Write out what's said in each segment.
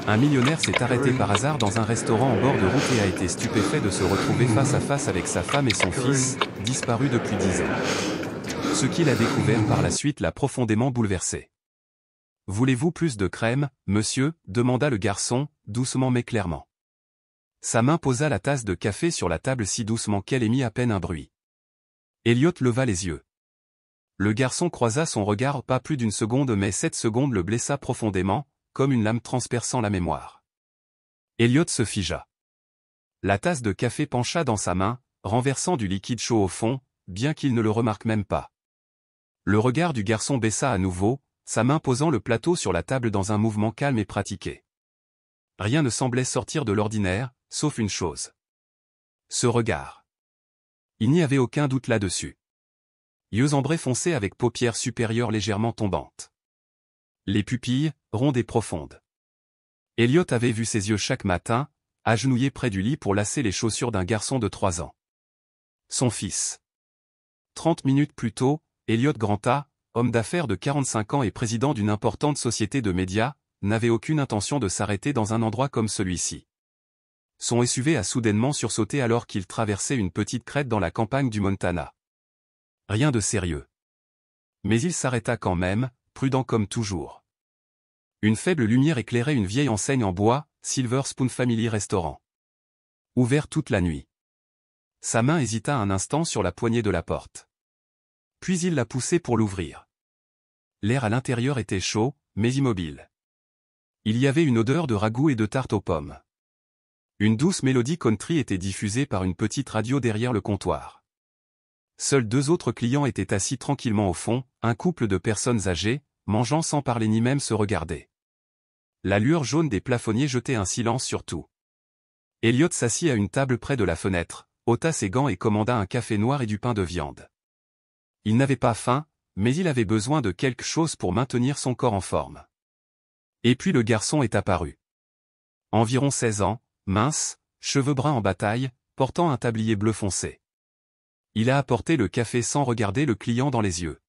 Un millionnaire s'est arrêté par hasard dans un restaurant en bord de route et a été stupéfait de se retrouver face à face avec sa femme et son fils, disparus depuis 10 ans. Ce qu'il a découvert par la suite l'a profondément bouleversé. « Voulez-vous plus de crème, monsieur ?» demanda le garçon, doucement mais clairement. Sa main posa la tasse de café sur la table si doucement qu'elle émit à peine un bruit. Elliot leva les yeux. Le garçon croisa son regard pas plus d'une seconde mais cette seconde le blessa profondément, comme une lame transperçant la mémoire. Elliot se figea. La tasse de café pencha dans sa main, renversant du liquide chaud au fond, bien qu'il ne le remarque même pas. Le regard du garçon baissa à nouveau, sa main posant le plateau sur la table dans un mouvement calme et pratiqué. Rien ne semblait sortir de l'ordinaire, sauf une chose. Ce regard. Il n'y avait aucun doute là-dessus. Yeux ambrés foncés avec paupières supérieures légèrement tombantes. Les pupilles, rondes et profondes. Elliot avait vu ses yeux chaque matin, agenouillé près du lit pour lasser les chaussures d'un garçon de 3 ans. Son fils. 30 minutes plus tôt, Elliot Granta, homme d'affaires de 45 ans et président d'une importante société de médias, n'avait aucune intention de s'arrêter dans un endroit comme celui-ci. Son SUV a soudainement sursauté alors qu'il traversait une petite crête dans la campagne du Montana. Rien de sérieux. Mais il s'arrêta quand même, prudent comme toujours. Une faible lumière éclairait une vieille enseigne en bois, Silver Spoon Family Restaurant. Ouvert toute la nuit. Sa main hésita un instant sur la poignée de la porte. Puis il la poussait pour l'ouvrir. L'air à l'intérieur était chaud, mais immobile. Il y avait une odeur de ragoût et de tarte aux pommes. Une douce mélodie country était diffusée par une petite radio derrière le comptoir. Seuls 2 autres clients étaient assis tranquillement au fond, un couple de personnes âgées, mangeant sans parler ni même se regarder. La lueur jaune des plafonniers jetait un silence sur tout. Elliot s'assit à une table près de la fenêtre, ôta ses gants et commanda un café noir et du pain de viande. Il n'avait pas faim, mais il avait besoin de quelque chose pour maintenir son corps en forme. Et puis le garçon est apparu. Environ 16 ans, mince, cheveux bruns en bataille, portant un tablier bleu foncé. Il a apporté le café sans regarder le client dans les yeux.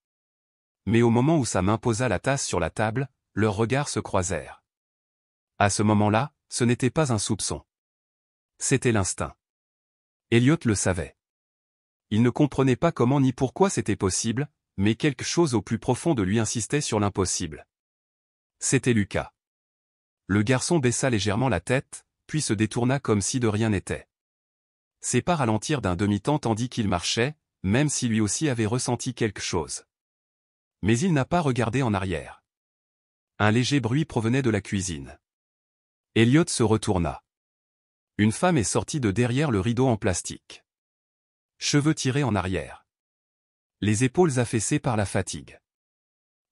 Mais au moment où sa main posa la tasse sur la table, leurs regards se croisèrent. À ce moment-là, ce n'était pas un soupçon. C'était l'instinct. Elliot le savait. Il ne comprenait pas comment ni pourquoi c'était possible, mais quelque chose au plus profond de lui insistait sur l'impossible. C'était Lucas. Le garçon baissa légèrement la tête, puis se détourna comme si de rien n'était. Ses pas ralentirent d'un demi-temps tandis qu'il marchait, même si lui aussi avait ressenti quelque chose. Mais il n'a pas regardé en arrière. Un léger bruit provenait de la cuisine. Elliot se retourna. Une femme est sortie de derrière le rideau en plastique. Cheveux tirés en arrière. Les épaules affaissées par la fatigue.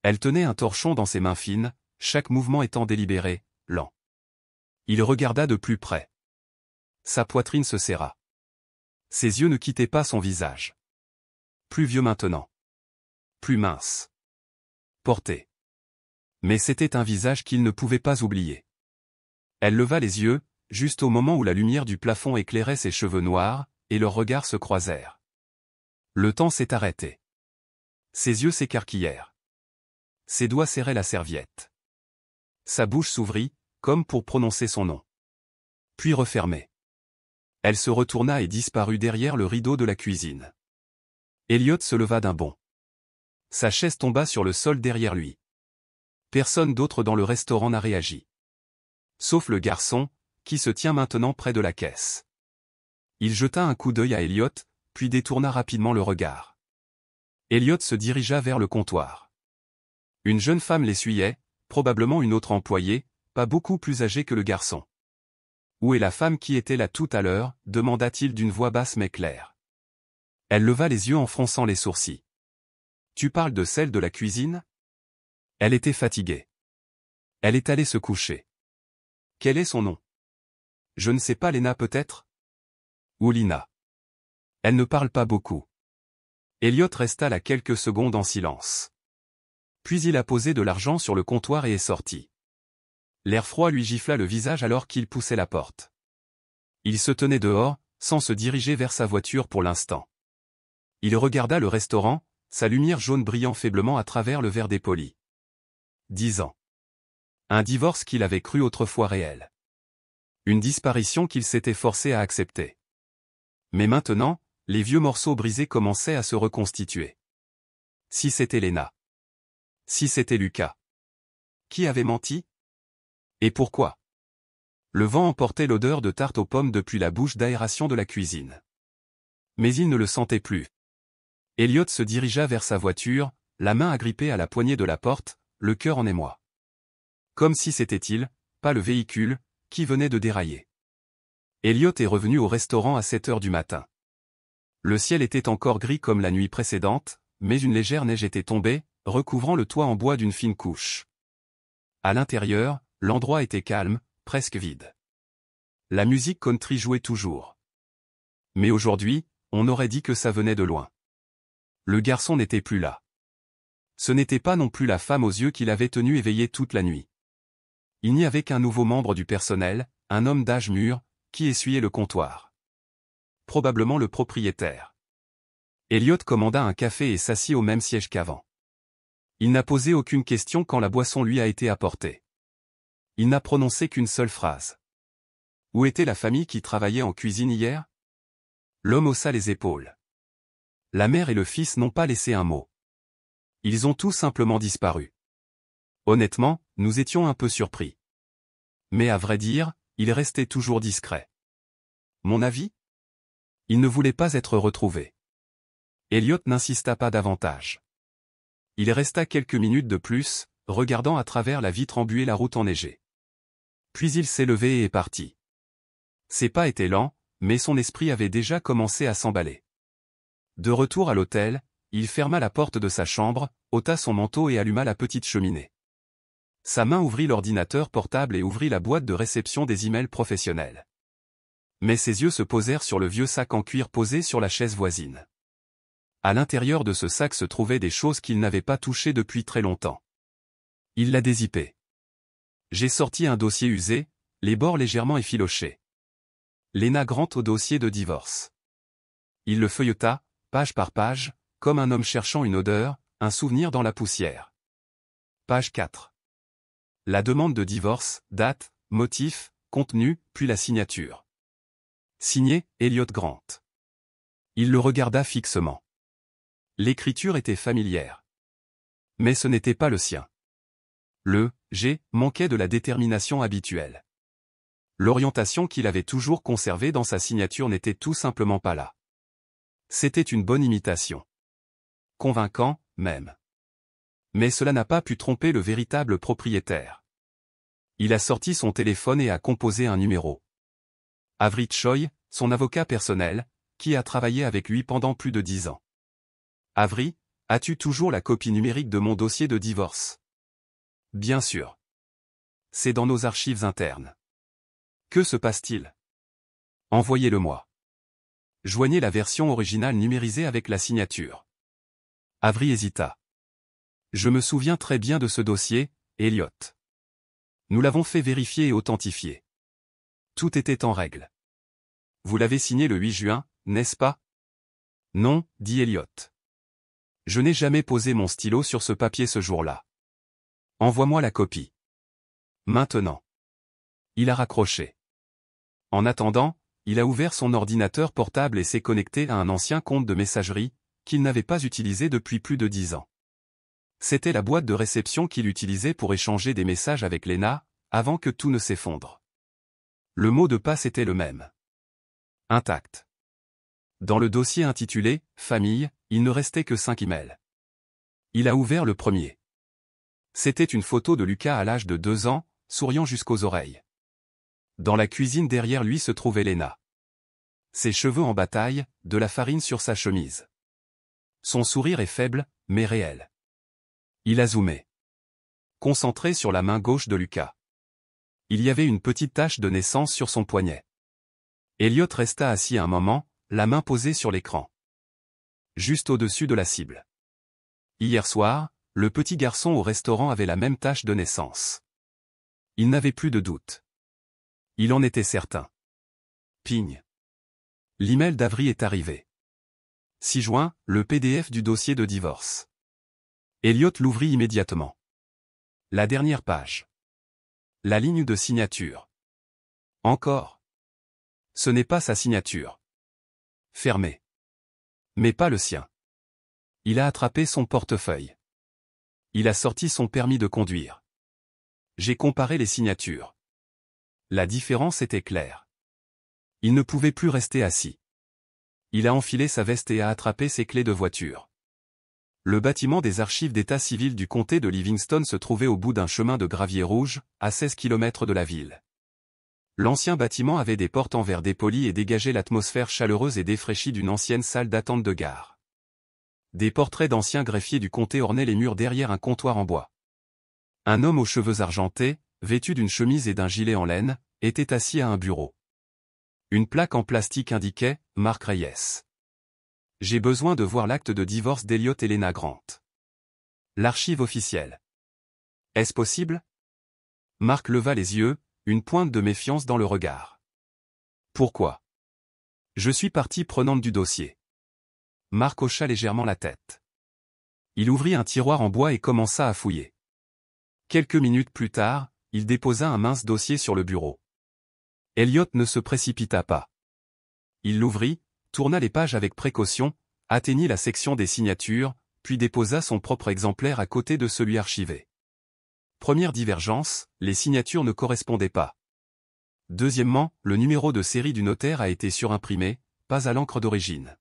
Elle tenait un torchon dans ses mains fines, chaque mouvement étant délibéré, lent. Il regarda de plus près. Sa poitrine se serra. Ses yeux ne quittaient pas son visage. Plus vieux maintenant. Plus mince. Porté. Mais c'était un visage qu'il ne pouvait pas oublier. Elle leva les yeux, juste au moment où la lumière du plafond éclairait ses cheveux noirs, et leurs regards se croisèrent. Le temps s'est arrêté. Ses yeux s'écarquillèrent. Ses doigts serraient la serviette. Sa bouche s'ouvrit, comme pour prononcer son nom. Puis refermée. Elle se retourna et disparut derrière le rideau de la cuisine. Elliot se leva d'un bond. Sa chaise tomba sur le sol derrière lui. Personne d'autre dans le restaurant n'a réagi. Sauf le garçon, qui se tient maintenant près de la caisse. Il jeta un coup d'œil à Elliot, puis détourna rapidement le regard. Elliot se dirigea vers le comptoir. Une jeune femme l'essuyait, probablement une autre employée, pas beaucoup plus âgée que le garçon. « Où est la femme qui était là tout à l'heure » demanda-t-il d'une voix basse mais claire. Elle leva les yeux en fronçant les sourcils. « Tu parles de celle de la cuisine ?» Elle était fatiguée. Elle est allée se coucher. Quel est son nom? Je ne sais pas, Lena peut-être? Ou Lina. Elle ne parle pas beaucoup. Elliot resta là quelques secondes en silence. Puis il a posé de l'argent sur le comptoir et est sorti. L'air froid lui gifla le visage alors qu'il poussait la porte. Il se tenait dehors, sans se diriger vers sa voiture pour l'instant. Il regarda le restaurant, sa lumière jaune brillant faiblement à travers le verre dépoli. 10 ans. Un divorce qu'il avait cru autrefois réel. Une disparition qu'il s'était forcé à accepter. Mais maintenant, les vieux morceaux brisés commençaient à se reconstituer. Si c'était Lena. Si c'était Lucas. Qui avait menti? Et pourquoi? Le vent emportait l'odeur de tarte aux pommes depuis la bouche d'aération de la cuisine. Mais il ne le sentait plus. Elliot se dirigea vers sa voiture, la main agrippée à la poignée de la porte, le cœur en émoi. Comme si c'était il, pas le véhicule, qui venait de dérailler. Elliot est revenu au restaurant à 7 heures du matin. Le ciel était encore gris comme la nuit précédente, mais une légère neige était tombée, recouvrant le toit en bois d'une fine couche. À l'intérieur, l'endroit était calme, presque vide. La musique country jouait toujours. Mais aujourd'hui, on aurait dit que ça venait de loin. Le garçon n'était plus là. Ce n'était pas non plus la femme aux yeux qui l'avait tenu éveillé toute la nuit. Il n'y avait qu'un nouveau membre du personnel, un homme d'âge mûr, qui essuyait le comptoir. Probablement le propriétaire. Elliot commanda un café et s'assit au même siège qu'avant. Il n'a posé aucune question quand la boisson lui a été apportée. Il n'a prononcé qu'une seule phrase. Où était la famille qui travaillait en cuisine hier? L'homme haussa les épaules. La mère et le fils n'ont pas laissé un mot. Ils ont tout simplement disparu. Honnêtement, nous étions un peu surpris. Mais à vrai dire, il restait toujours discret. Mon avis? Il ne voulait pas être retrouvé. Elliot n'insista pas davantage. Il resta quelques minutes de plus, regardant à travers la vitre embuée la route enneigée. Puis il s'est levé et est parti. Ses pas étaient lents, mais son esprit avait déjà commencé à s'emballer. De retour à l'hôtel, il ferma la porte de sa chambre, ôta son manteau et alluma la petite cheminée. Sa main ouvrit l'ordinateur portable et ouvrit la boîte de réception des emails professionnels. Mais ses yeux se posèrent sur le vieux sac en cuir posé sur la chaise voisine. À l'intérieur de ce sac se trouvaient des choses qu'il n'avait pas touchées depuis très longtemps. Il l'a dézippé. J'ai sorti un dossier usé, les bords légèrement effilochés. Lena Grant au dossier de divorce. Il le feuilleta, page par page, comme un homme cherchant une odeur, un souvenir dans la poussière. Page 4. La demande de divorce, date, motif, contenu, puis la signature. Signé, Elliot Grant. Il le regarda fixement. L'écriture était familière. Mais ce n'était pas le sien. Le « G » manquait de la détermination habituelle. L'orientation qu'il avait toujours conservée dans sa signature n'était tout simplement pas là. C'était une bonne imitation. Convaincant, même. Mais cela n'a pas pu tromper le véritable propriétaire. Il a sorti son téléphone et a composé un numéro. Avery Choi, son avocat personnel, qui a travaillé avec lui pendant plus de 10 ans. Avery, as-tu toujours la copie numérique de mon dossier de divorce? Bien sûr. C'est dans nos archives internes. Que se passe-t-il? Envoyez-le-moi. Joignez la version originale numérisée avec la signature. Avery hésita. Je me souviens très bien de ce dossier, Elliot. Nous l'avons fait vérifier et authentifier. Tout était en règle. Vous l'avez signé le 8 juin, n'est-ce pas? Non, dit Elliot. Je n'ai jamais posé mon stylo sur ce papier ce jour-là. Envoie-moi la copie. Maintenant. Il a raccroché. En attendant, il a ouvert son ordinateur portable et s'est connecté à un ancien compte de messagerie, qu'il n'avait pas utilisé depuis plus de 10 ans. C'était la boîte de réception qu'il utilisait pour échanger des messages avec Lena, avant que tout ne s'effondre. Le mot de passe était le même. Intact. Dans le dossier intitulé « Famille », il ne restait que 5 emails. Il a ouvert le premier. C'était une photo de Lucas à l'âge de 2 ans, souriant jusqu'aux oreilles. Dans la cuisine derrière lui se trouvait Lena. Ses cheveux en bataille, de la farine sur sa chemise. Son sourire est faible, mais réel. Il a zoomé. Concentré sur la main gauche de Lucas. Il y avait une petite tache de naissance sur son poignet. Elliot resta assis un moment, la main posée sur l'écran. Juste au-dessus de la cible. Hier soir, le petit garçon au restaurant avait la même tache de naissance. Il n'avait plus de doute. Il en était certain. Ping. L'email d'Avery est arrivé. 6 juin, le PDF du dossier de divorce. Elliot l'ouvrit immédiatement. La dernière page. La ligne de signature. Encore. Ce n'est pas sa signature. Fermé. Mais pas le sien. Il a attrapé son portefeuille. Il a sorti son permis de conduire. J'ai comparé les signatures. La différence était claire. Il ne pouvait plus rester assis. Il a enfilé sa veste et a attrapé ses clés de voiture. Le bâtiment des archives d'état civil du comté de Livingston se trouvait au bout d'un chemin de gravier rouge, à 16 km de la ville. L'ancien bâtiment avait des portes en verre dépoli et dégageait l'atmosphère chaleureuse et défraîchie d'une ancienne salle d'attente de gare. Des portraits d'anciens greffiers du comté ornaient les murs derrière un comptoir en bois. Un homme aux cheveux argentés, vêtu d'une chemise et d'un gilet en laine, était assis à un bureau. Une plaque en plastique indiquait « Mark Reyes ». J'ai besoin de voir l'acte de divorce d'Elliot et Lena Grant. L'archive officielle. Est-ce possible? Mark leva les yeux, une pointe de méfiance dans le regard. Pourquoi? Je suis partie prenante du dossier. Mark hocha légèrement la tête. Il ouvrit un tiroir en bois et commença à fouiller. Quelques minutes plus tard, il déposa un mince dossier sur le bureau. Elliot ne se précipita pas. Il l'ouvrit, tourna les pages avec précaution, atteignit la section des signatures, puis déposa son propre exemplaire à côté de celui archivé. Première divergence, les signatures ne correspondaient pas. Deuxièmement, le numéro de série du notaire a été surimprimé, pas à l'encre d'origine.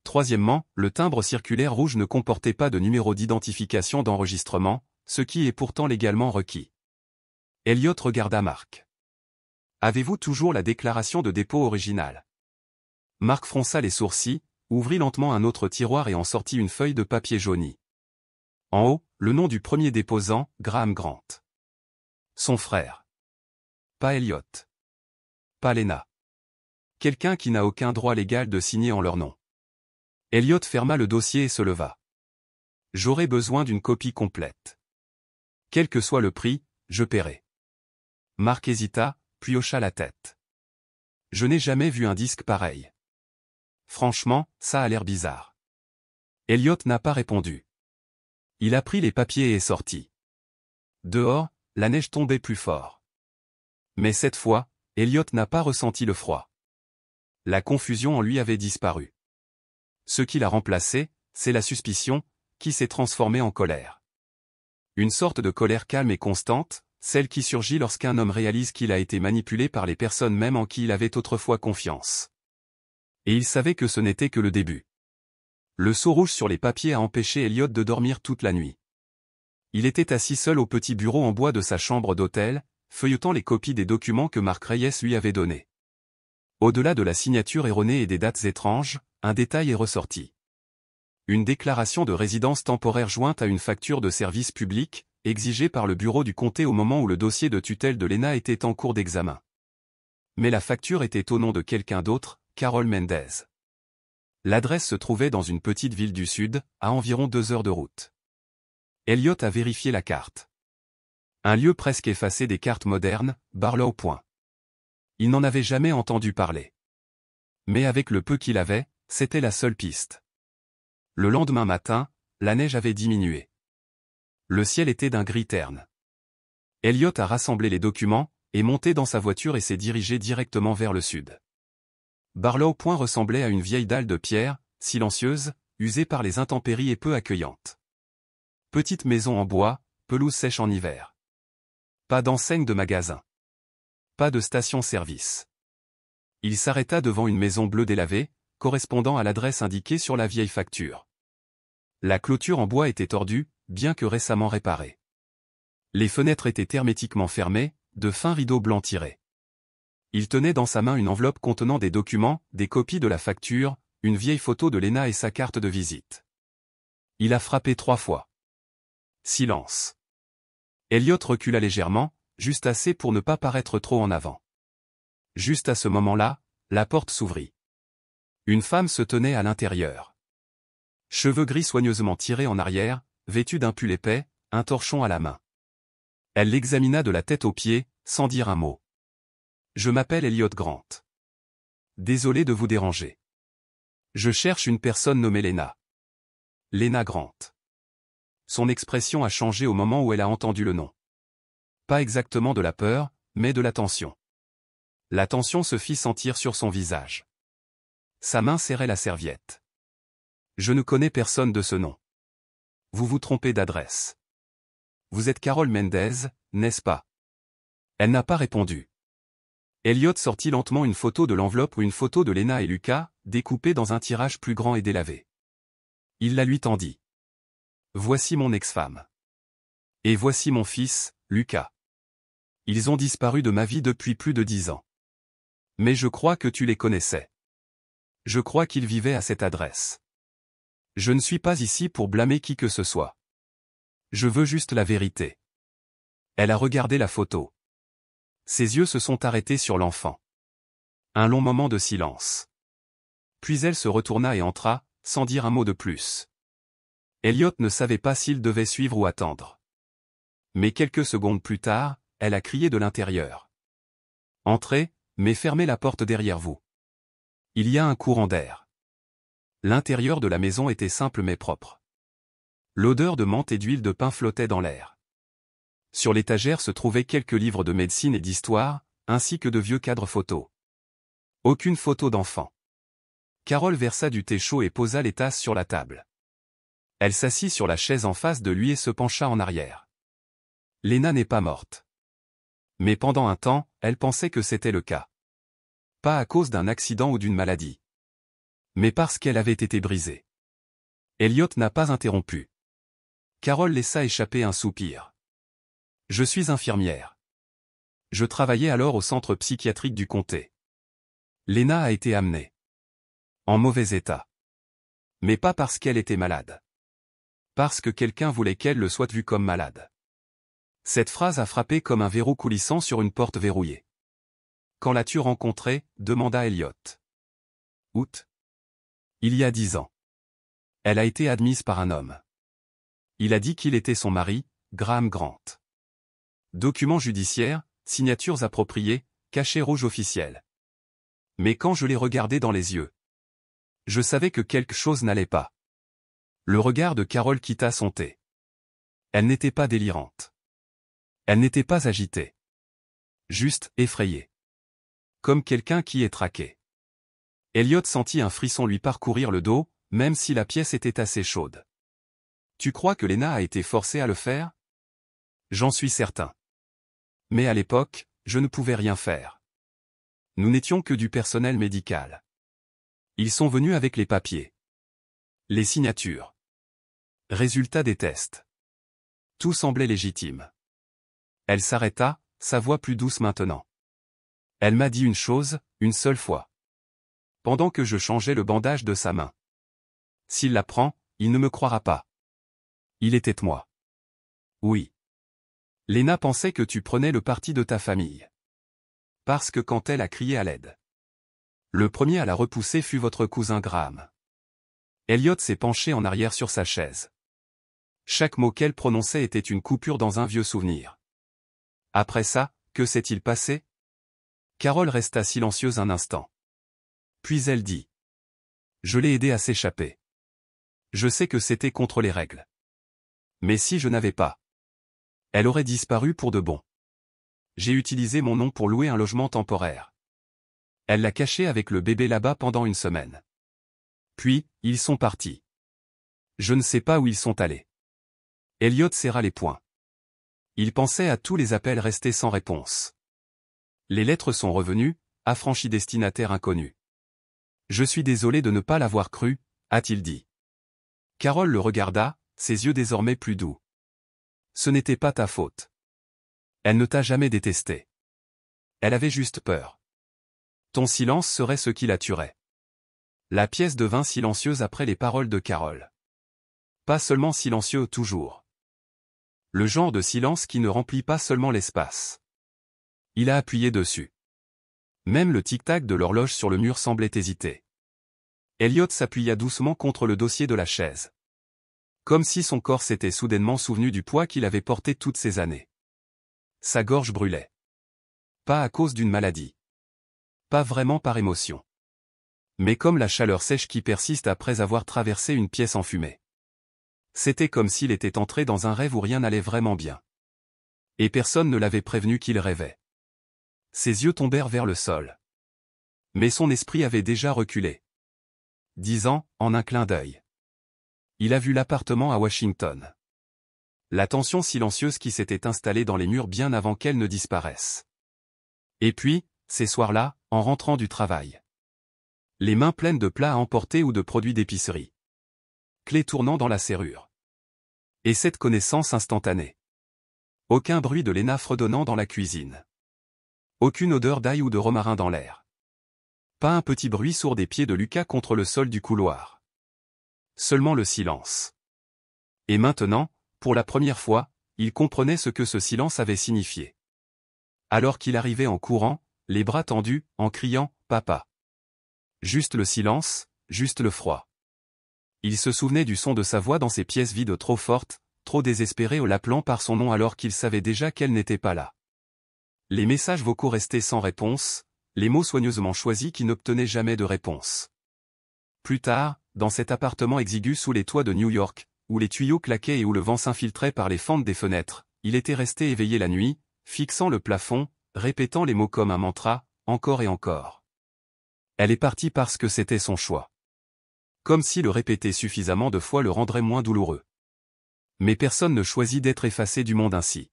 Troisièmement, le timbre circulaire rouge ne comportait pas de numéro d'identification d'enregistrement, ce qui est pourtant légalement requis. Elliot regarda Mark. Avez-vous toujours la déclaration de dépôt originale? Mark fronça les sourcils, ouvrit lentement un autre tiroir et en sortit une feuille de papier jauni. En haut, le nom du premier déposant, Graham Grant. Son frère. Pas Elliot. Pas Lena. Quelqu'un qui n'a aucun droit légal de signer en leur nom. Elliot ferma le dossier et se leva. J'aurai besoin d'une copie complète. Quel que soit le prix, je paierai. Mark hésita, puis hocha la tête. Je n'ai jamais vu un disque pareil. Franchement, ça a l'air bizarre. Elliot n'a pas répondu. Il a pris les papiers et est sorti. Dehors, la neige tombait plus fort. Mais cette fois, Elliot n'a pas ressenti le froid. La confusion en lui avait disparu. Ce qui l'a remplacé, c'est la suspicion, qui s'est transformée en colère. Une sorte de colère calme et constante, celle qui surgit lorsqu'un homme réalise qu'il a été manipulé par les personnes même en qui il avait autrefois confiance. Et il savait que ce n'était que le début. Le sceau rouge sur les papiers a empêché Elliot de dormir toute la nuit. Il était assis seul au petit bureau en bois de sa chambre d'hôtel, feuilletant les copies des documents que Mark Reyes lui avait donnés. Au-delà de la signature erronée et des dates étranges, un détail est ressorti. Une déclaration de résidence temporaire jointe à une facture de service public, exigée par le bureau du comté au moment où le dossier de tutelle de Lena était en cours d'examen. Mais la facture était au nom de quelqu'un d'autre, Carol Mendez. L'adresse se trouvait dans une petite ville du sud, à environ 2 heures de route. Elliot a vérifié la carte. Un lieu presque effacé des cartes modernes, Barlow Point. Il n'en avait jamais entendu parler. Mais avec le peu qu'il avait, c'était la seule piste. Le lendemain matin, la neige avait diminué. Le ciel était d'un gris terne. Elliot a rassemblé les documents, est monté dans sa voiture et s'est dirigé directement vers le sud. Barlow Point ressemblait à une vieille dalle de pierre, silencieuse, usée par les intempéries et peu accueillante. Petite maison en bois, pelouse sèche en hiver. Pas d'enseigne de magasin. Pas de station-service. Il s'arrêta devant une maison bleue délavée, correspondant à l'adresse indiquée sur la vieille facture. La clôture en bois était tordue, bien que récemment réparée. Les fenêtres étaient hermétiquement fermées, de fins rideaux blancs tirés. Il tenait dans sa main une enveloppe contenant des documents, des copies de la facture, une vieille photo de Lena et sa carte de visite. Il a frappé 3 fois. Silence. Elliot recula légèrement, juste assez pour ne pas paraître trop en avant. Juste à ce moment-là, la porte s'ouvrit. Une femme se tenait à l'intérieur. Cheveux gris soigneusement tirés en arrière, vêtue d'un pull épais, un torchon à la main. Elle l'examina de la tête aux pieds, sans dire un mot. « Je m'appelle Elliot Grant. Désolé de vous déranger. Je cherche une personne nommée Lena. Lena Grant. » Son expression a changé au moment où elle a entendu le nom. Pas exactement de la peur, mais de la tension. La tension se fit sentir sur son visage. Sa main serrait la serviette. Je ne connais personne de ce nom. Vous vous trompez d'adresse. Vous êtes Carol Mendez, n'est-ce pas? Elle n'a pas répondu. Elliot sortit lentement une photo de l'enveloppe ou une photo de Lena et Lucas, découpée dans un tirage plus grand et délavé. Il la lui tendit. Voici mon ex-femme. Et voici mon fils, Lucas. Ils ont disparu de ma vie depuis plus de 10 ans. Mais je crois que tu les connaissais. Je crois qu'ils vivaient à cette adresse. Je ne suis pas ici pour blâmer qui que ce soit. Je veux juste la vérité. Elle a regardé la photo. Ses yeux se sont arrêtés sur l'enfant. Un long moment de silence. Puis elle se retourna et entra, sans dire un mot de plus. Elliot ne savait pas s'il devait suivre ou attendre. Mais quelques secondes plus tard, elle a crié de l'intérieur. Entrez, mais fermez la porte derrière vous. Il y a un courant d'air. L'intérieur de la maison était simple mais propre. L'odeur de menthe et d'huile de pain flottait dans l'air. Sur l'étagère se trouvaient quelques livres de médecine et d'histoire, ainsi que de vieux cadres photos. Aucune photo d'enfant. Carol versa du thé chaud et posa les tasses sur la table. Elle s'assit sur la chaise en face de lui et se pencha en arrière. Lena n'est pas morte. Mais pendant un temps, elle pensait que c'était le cas. Pas à cause d'un accident ou d'une maladie. Mais parce qu'elle avait été brisée. Elliot n'a pas interrompu. Carol laissa échapper un soupir. Je suis infirmière. Je travaillais alors au centre psychiatrique du comté. Lena a été amenée. En mauvais état. Mais pas parce qu'elle était malade. Parce que quelqu'un voulait qu'elle le soit vue comme malade. Cette phrase a frappé comme un verrou coulissant sur une porte verrouillée. Quand l'as-tu rencontrée? Demanda Elliot. Août. Il y a 10 ans. Elle a été admise par un homme. Il a dit qu'il était son mari, Graham Grant. Documents judiciaires, signatures appropriées, cachet rouge officiel. Mais quand je l'ai regardé dans les yeux, je savais que quelque chose n'allait pas. Le regard de Carol quitta son thé. Elle n'était pas délirante. Elle n'était pas agitée. Juste effrayée. Comme quelqu'un qui est traqué. Elliot sentit un frisson lui parcourir le dos, même si la pièce était assez chaude. Tu crois que Lena a été forcée à le faire? J'en suis certain. Mais à l'époque, je ne pouvais rien faire. Nous n'étions que du personnel médical. Ils sont venus avec les papiers. Les signatures. Résultat des tests. Tout semblait légitime. Elle s'arrêta, sa voix plus douce maintenant. Elle m'a dit une chose, une seule fois. Pendant que je changeais le bandage de sa main. S'il la prend, il ne me croira pas. Il était moi. Oui. Lena pensait que tu prenais le parti de ta famille. Parce que quand elle a crié à l'aide. Le premier à la repousser fut votre cousin Graham. Elliot s'est penché en arrière sur sa chaise. Chaque mot qu'elle prononçait était une coupure dans un vieux souvenir. Après ça, que s'est-il passé? Carol resta silencieuse un instant. Puis elle dit. Je l'ai aidé à s'échapper. Je sais que c'était contre les règles. Mais si je n'avais pas, elle aurait disparu pour de bon. J'ai utilisé mon nom pour louer un logement temporaire. Elle l'a caché avec le bébé là-bas pendant une semaine. Puis, ils sont partis. Je ne sais pas où ils sont allés. Elliot serra les poings. Il pensait à tous les appels restés sans réponse. Les lettres sont revenues, affranchi destinataire inconnu. Je suis désolé de ne pas l'avoir cru, a-t-il dit. Carol le regarda, ses yeux désormais plus doux. Ce n'était pas ta faute. Elle ne t'a jamais détesté. Elle avait juste peur. Ton silence serait ce qui la tuerait. La pièce devint silencieuse après les paroles de Carol. Pas seulement silencieux toujours. Le genre de silence qui ne remplit pas seulement l'espace. Il a appuyé dessus. Même le tic-tac de l'horloge sur le mur semblait hésiter. Elliot s'appuya doucement contre le dossier de la chaise. Comme si son corps s'était soudainement souvenu du poids qu'il avait porté toutes ces années. Sa gorge brûlait. Pas à cause d'une maladie. Pas vraiment par émotion. Mais comme la chaleur sèche qui persiste après avoir traversé une pièce enfumée. C'était comme s'il était entré dans un rêve où rien n'allait vraiment bien. Et personne ne l'avait prévenu qu'il rêvait. Ses yeux tombèrent vers le sol. Mais son esprit avait déjà reculé. 10 ans, en un clin d'œil. Il a vu l'appartement à Washington. La tension silencieuse qui s'était installée dans les murs bien avant qu'elle ne disparaisse. Et puis, ces soirs-là, en rentrant du travail. Les mains pleines de plats à emporter ou de produits d'épicerie. Clés tournant dans la serrure. Et cette connaissance instantanée. Aucun bruit de Lena fredonnant dans la cuisine. Aucune odeur d'ail ou de romarin dans l'air. Pas un petit bruit sourd des pieds de Lucas contre le sol du couloir. Seulement le silence. Et maintenant, pour la première fois, il comprenait ce que ce silence avait signifié. Alors qu'il arrivait en courant, les bras tendus, en criant « Papa ». Juste le silence, juste le froid. Il se souvenait du son de sa voix dans ces pièces vides trop fortes, trop désespérées au l'appelant par son nom alors qu'il savait déjà qu'elle n'était pas là. Les messages vocaux restaient sans réponse, les mots soigneusement choisis qui n'obtenaient jamais de réponse. Plus tard, dans cet appartement exigu sous les toits de New York, où les tuyaux claquaient et où le vent s'infiltrait par les fentes des fenêtres, il était resté éveillé la nuit, fixant le plafond, répétant les mots comme un mantra, encore et encore. Elle est partie parce que c'était son choix. Comme si le répéter suffisamment de fois le rendrait moins douloureux. Mais personne ne choisit d'être effacé du monde ainsi.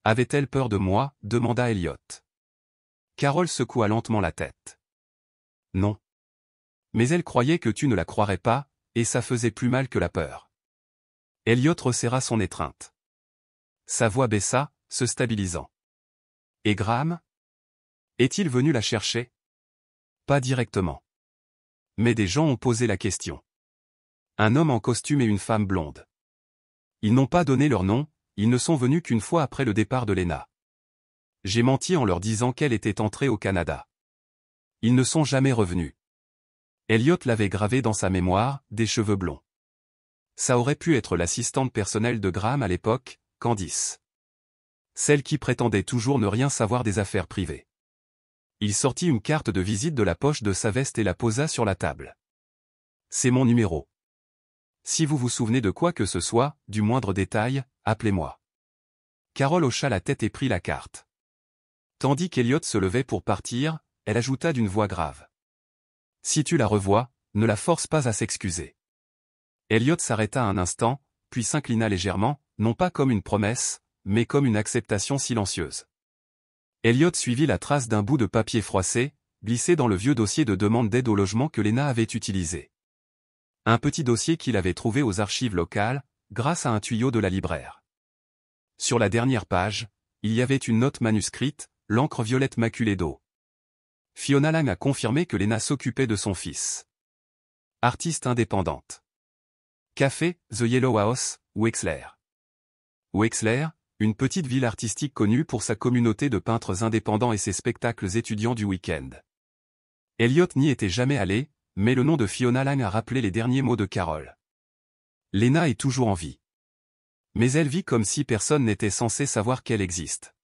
Avait-elle peur de moi, demanda Elliot. Carole secoua lentement la tête. Non. Mais elle croyait que tu ne la croirais pas, et ça faisait plus mal que la peur. Elliot resserra son étreinte. Sa voix baissa, se stabilisant. Et Graham? Est-il venu la chercher? Pas directement. Mais des gens ont posé la question. Un homme en costume et une femme blonde. Ils n'ont pas donné leur nom, ils ne sont venus qu'une fois après le départ de Lena. J'ai menti en leur disant qu'elle était entrée au Canada. Ils ne sont jamais revenus. Elliot l'avait gravé dans sa mémoire, des cheveux blonds. Ça aurait pu être l'assistante personnelle de Graham à l'époque, Candice. Celle qui prétendait toujours ne rien savoir des affaires privées. Il sortit une carte de visite de la poche de sa veste et la posa sur la table. C'est mon numéro. Si vous vous souvenez de quoi que ce soit, du moindre détail, appelez-moi. Carole hocha la tête et prit la carte. Tandis qu'Elliot se levait pour partir, elle ajouta d'une voix grave. Si tu la revois, ne la force pas à s'excuser. Elliot s'arrêta un instant, puis s'inclina légèrement, non pas comme une promesse, mais comme une acceptation silencieuse. Elliot suivit la trace d'un bout de papier froissé, glissé dans le vieux dossier de demande d'aide au logement que Lena avait utilisé. Un petit dossier qu'il avait trouvé aux archives locales, grâce à un tuyau de la libraire. Sur la dernière page, il y avait une note manuscrite, l'encre violette maculée d'eau. Fiona Lang a confirmé que Lena s'occupait de son fils. Artiste indépendante. Café, The Yellow House, Wexler. Wexler, une petite ville artistique connue pour sa communauté de peintres indépendants et ses spectacles étudiants du week-end. Elliot n'y était jamais allé, mais le nom de Fiona Lang a rappelé les derniers mots de Carole. Lena est toujours en vie. Mais elle vit comme si personne n'était censé savoir qu'elle existe.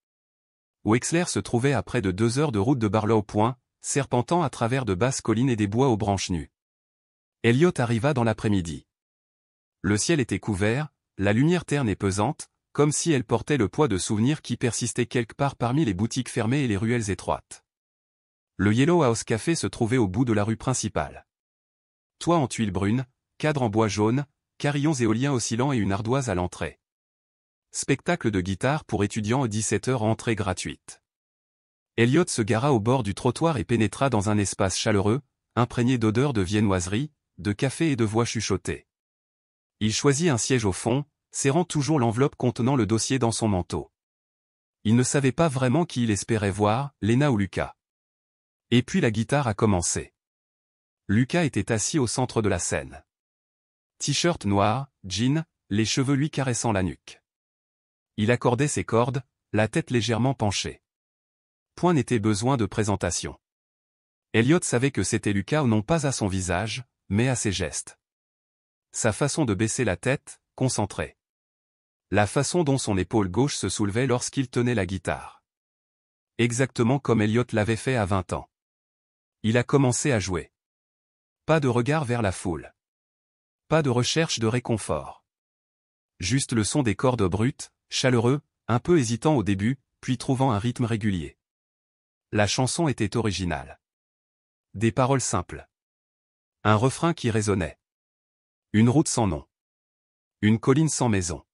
Wexler se trouvait à près de 2 heures de route de Barlow Point, serpentant à travers de basses collines et des bois aux branches nues. Elliot arriva dans l'après-midi. Le ciel était couvert, la lumière terne et pesante, comme si elle portait le poids de souvenirs qui persistaient quelque part parmi les boutiques fermées et les ruelles étroites. Le Yellow House Café se trouvait au bout de la rue principale. Toit en tuiles brunes, cadre en bois jaune, carillons éoliens oscillants et une ardoise à l'entrée. Spectacle de guitare pour étudiants à 17h entrée gratuite. Elliot se gara au bord du trottoir et pénétra dans un espace chaleureux, imprégné d'odeurs de viennoiserie, de café et de voix chuchotées. Il choisit un siège au fond, serrant toujours l'enveloppe contenant le dossier dans son manteau. Il ne savait pas vraiment qui il espérait voir, Lena ou Lucas. Et puis la guitare a commencé. Lucas était assis au centre de la scène. T-shirt noir, jean, les cheveux lui caressant la nuque. Il accordait ses cordes, la tête légèrement penchée. Point n'était besoin de présentation. Elliot savait que c'était Lucas non pas à son visage, mais à ses gestes. Sa façon de baisser la tête, concentrée. La façon dont son épaule gauche se soulevait lorsqu'il tenait la guitare. Exactement comme Elliot l'avait fait à 20 ans. Il a commencé à jouer. Pas de regard vers la foule. Pas de recherche de réconfort. Juste le son des cordes brutes, chaleureux, un peu hésitant au début, puis trouvant un rythme régulier. La chanson était originale. Des paroles simples. Un refrain qui résonnait. Une route sans nom. Une colline sans maison.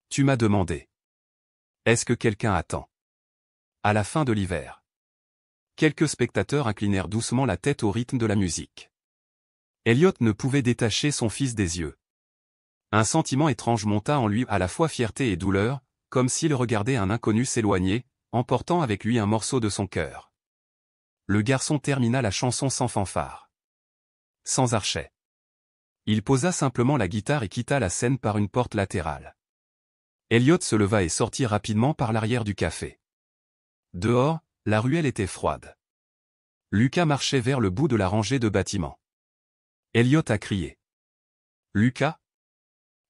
Tu m'as demandé. Est-ce que quelqu'un attend? À la fin de l'hiver. Quelques spectateurs inclinèrent doucement la tête au rythme de la musique. Elliot ne pouvait détacher son fils des yeux. Un sentiment étrange monta en lui, à la fois fierté et douleur, comme s'il regardait un inconnu s'éloigner, emportant avec lui un morceau de son cœur. Le garçon termina la chanson sans fanfare. Sans archet. Il posa simplement la guitare et quitta la scène par une porte latérale. Elliot se leva et sortit rapidement par l'arrière du café. Dehors, la ruelle était froide. Lucas marchait vers le bout de la rangée de bâtiments. Elliot a crié. « Lucas ?»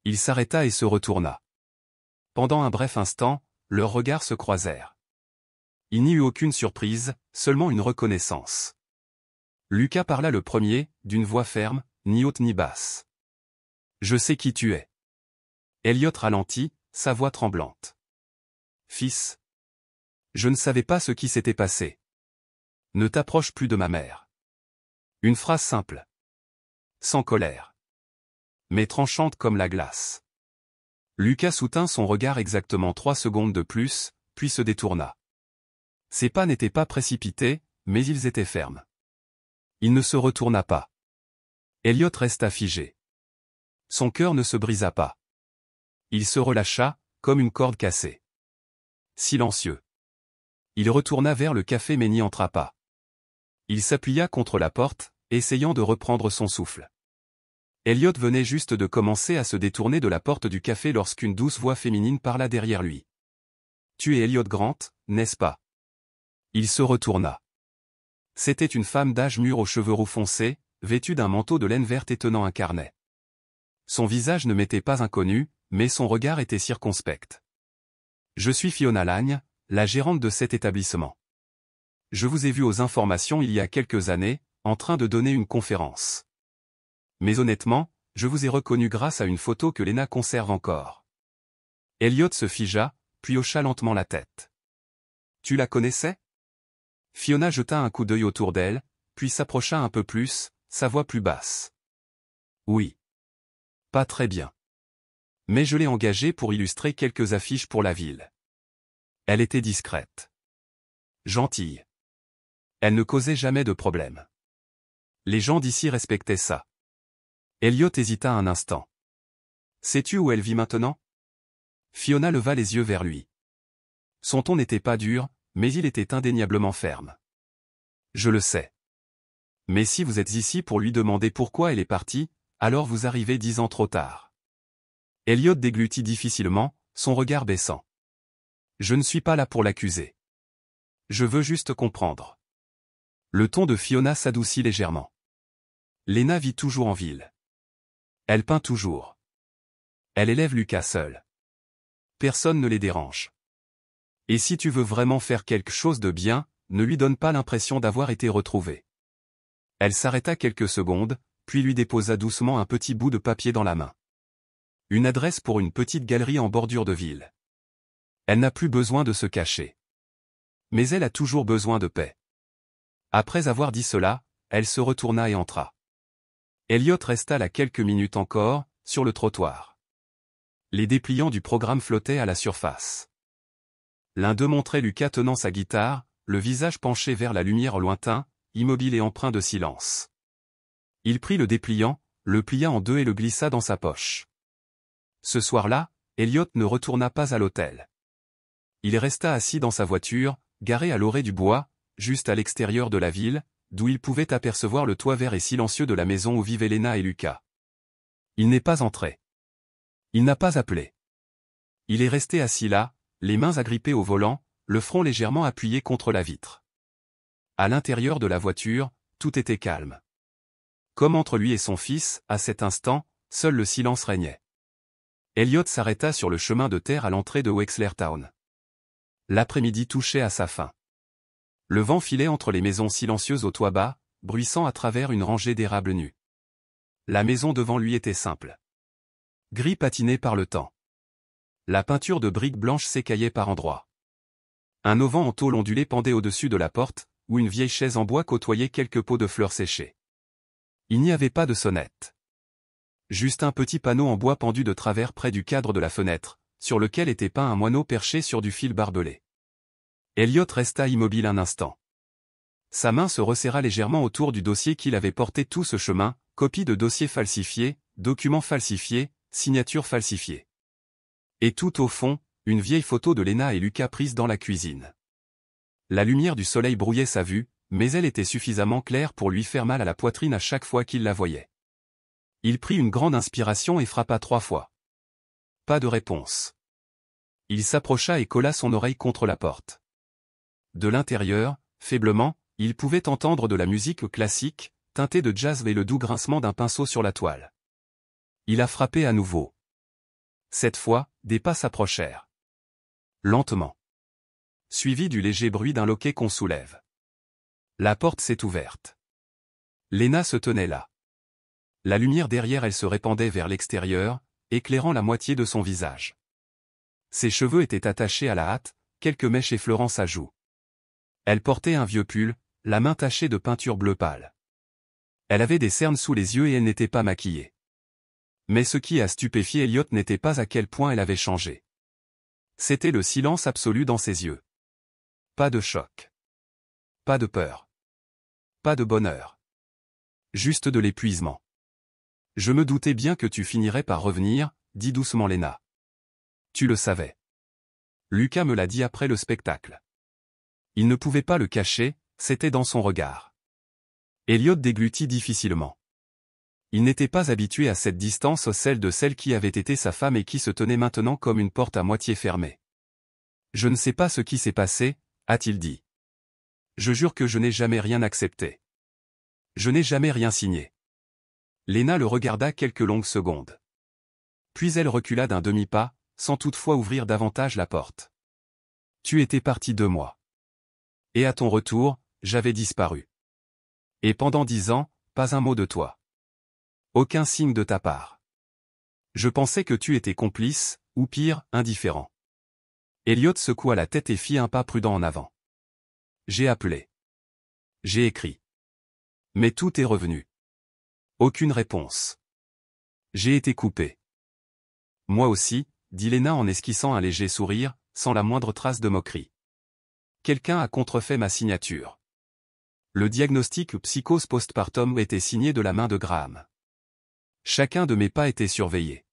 Il s'arrêta et se retourna. Pendant un bref instant, leurs regards se croisèrent. Il n'y eut aucune surprise, seulement une reconnaissance. Lucas parla le premier, d'une voix ferme, ni haute ni basse. « Je sais qui tu es. » Elliot ralentit, sa voix tremblante. « Fils. Je ne savais pas ce qui s'était passé. Ne t'approche plus de ma mère. » Une phrase simple. Sans colère. Mais tranchante comme la glace. Lucas soutint son regard exactement 3 secondes de plus, puis se détourna. Ses pas n'étaient pas précipités, mais ils étaient fermes. Il ne se retourna pas. Elliot resta figé. Son cœur ne se brisa pas. Il se relâcha, comme une corde cassée. Silencieux. Il retourna vers le café mais n'y entra pas. Il s'appuya contre la porte, essayant de reprendre son souffle. Elliot venait juste de commencer à se détourner de la porte du café lorsqu'une douce voix féminine parla derrière lui. « Tu es Elliot Grant, n'est-ce pas ?» Il se retourna. C'était une femme d'âge mûr aux cheveux roux foncés, vêtue d'un manteau de laine verte et tenant un carnet. Son visage ne m'était pas inconnu, mais son regard était circonspect. « Je suis Fiona Lagne, la gérante de cet établissement. Je vous ai vu aux informations il y a quelques années, en train de donner une conférence. Mais honnêtement, je vous ai reconnu grâce à une photo que Lena conserve encore. » Elliot se figea, puis hocha lentement la tête. « Tu la connaissais ?» Fiona jeta un coup d'œil autour d'elle, puis s'approcha un peu plus, sa voix plus basse. « Oui. Pas très bien. Mais je l'ai engagée pour illustrer quelques affiches pour la ville. Elle était discrète. Gentille. Elle ne causait jamais de problème. Les gens d'ici respectaient ça. » Elliot hésita un instant. « Sais-tu où elle vit maintenant ?» Fiona leva les yeux vers lui. Son ton n'était pas dur, mais il était indéniablement ferme. « Je le sais. Mais si vous êtes ici pour lui demander pourquoi elle est partie, alors vous arrivez 10 ans trop tard. » Elliot déglutit difficilement, son regard baissant. « Je ne suis pas là pour l'accuser. Je veux juste comprendre. » Le ton de Fiona s'adoucit légèrement. « Lena vit toujours en ville. Elle peint toujours. Elle élève Lucas seul. Personne ne les dérange. Et si tu veux vraiment faire quelque chose de bien, ne lui donne pas l'impression d'avoir été retrouvée. » Elle s'arrêta quelques secondes, puis lui déposa doucement un petit bout de papier dans la main. Une adresse pour une petite galerie en bordure de ville. Elle n'a plus besoin de se cacher. Mais elle a toujours besoin de paix. Après avoir dit cela, elle se retourna et entra. Elliot resta là quelques minutes encore, sur le trottoir. Les dépliants du programme flottaient à la surface. L'un d'eux montrait Lucas tenant sa guitare, le visage penché vers la lumière au lointain, immobile et empreint de silence. Il prit le dépliant, le plia en deux et le glissa dans sa poche. Ce soir-là, Elliot ne retourna pas à l'hôtel. Il resta assis dans sa voiture, garée à l'orée du bois, juste à l'extérieur de la ville, d'où il pouvait apercevoir le toit vert et silencieux de la maison où vivaient Lena et Lucas. Il n'est pas entré. Il n'a pas appelé. Il est resté assis là, les mains agrippées au volant, le front légèrement appuyé contre la vitre. À l'intérieur de la voiture, tout était calme. Comme entre lui et son fils, à cet instant, seul le silence régnait. Elliot s'arrêta sur le chemin de terre à l'entrée de Wexler Town. L'après-midi touchait à sa fin. Le vent filait entre les maisons silencieuses au toit bas, bruissant à travers une rangée d'érables nus. La maison devant lui était simple. Gris patiné par le temps. La peinture de briques blanches s'écaillait par endroits. Un auvent en tôle ondulé pendait au-dessus de la porte, où une vieille chaise en bois côtoyait quelques pots de fleurs séchées. Il n'y avait pas de sonnette. Juste un petit panneau en bois pendu de travers près du cadre de la fenêtre, sur lequel était peint un moineau perché sur du fil barbelé. Elliot resta immobile un instant. Sa main se resserra légèrement autour du dossier qu'il avait porté tout ce chemin, copie de dossier falsifié, documents falsifiés, signature falsifiée. Et tout au fond, une vieille photo de Lena et Lucas prise dans la cuisine. La lumière du soleil brouillait sa vue, mais elle était suffisamment claire pour lui faire mal à la poitrine à chaque fois qu'il la voyait. Il prit une grande inspiration et frappa 3 fois. Pas de réponse. Il s'approcha et colla son oreille contre la porte. De l'intérieur, faiblement, il pouvait entendre de la musique classique, teintée de jazz et le doux grincement d'un pinceau sur la toile. Il a frappé à nouveau. Cette fois, des pas s'approchèrent. Lentement. Suivi du léger bruit d'un loquet qu'on soulève. La porte s'est ouverte. Lena se tenait là. La lumière derrière elle se répandait vers l'extérieur, éclairant la moitié de son visage. Ses cheveux étaient attachés à la hâte, quelques mèches effleurant sa joue. Elle portait un vieux pull, la main tachée de peinture bleu pâle. Elle avait des cernes sous les yeux et elle n'était pas maquillée. Mais ce qui a stupéfié Elliot n'était pas à quel point elle avait changé. C'était le silence absolu dans ses yeux. Pas de choc. Pas de peur. Pas de bonheur. Juste de l'épuisement. Je me doutais bien que tu finirais par revenir, dit doucement Lena. Tu le savais. Lucas me l'a dit après le spectacle. Il ne pouvait pas le cacher, c'était dans son regard. Elliot déglutit difficilement. Il n'était pas habitué à cette distance, celle de celle qui avait été sa femme et qui se tenait maintenant comme une porte à moitié fermée. Je ne sais pas ce qui s'est passé, a-t-il dit. Je jure que je n'ai jamais rien accepté. Je n'ai jamais rien signé. Lena le regarda quelques longues secondes. Puis elle recula d'un demi-pas, sans toutefois ouvrir davantage la porte. Tu étais parti 2 mois. Et à ton retour, j'avais disparu. Et pendant 10 ans, pas un mot de toi. Aucun signe de ta part. Je pensais que tu étais complice, ou pire, indifférent. Elliot secoua la tête et fit un pas prudent en avant. J'ai appelé. J'ai écrit. Mais tout est revenu. Aucune réponse. J'ai été coupé. Moi aussi, dit Lena en esquissant un léger sourire, sans la moindre trace de moquerie. Quelqu'un a contrefait ma signature. Le diagnostic psychose postpartum était signé de la main de Graham. Chacun de mes pas était surveillé.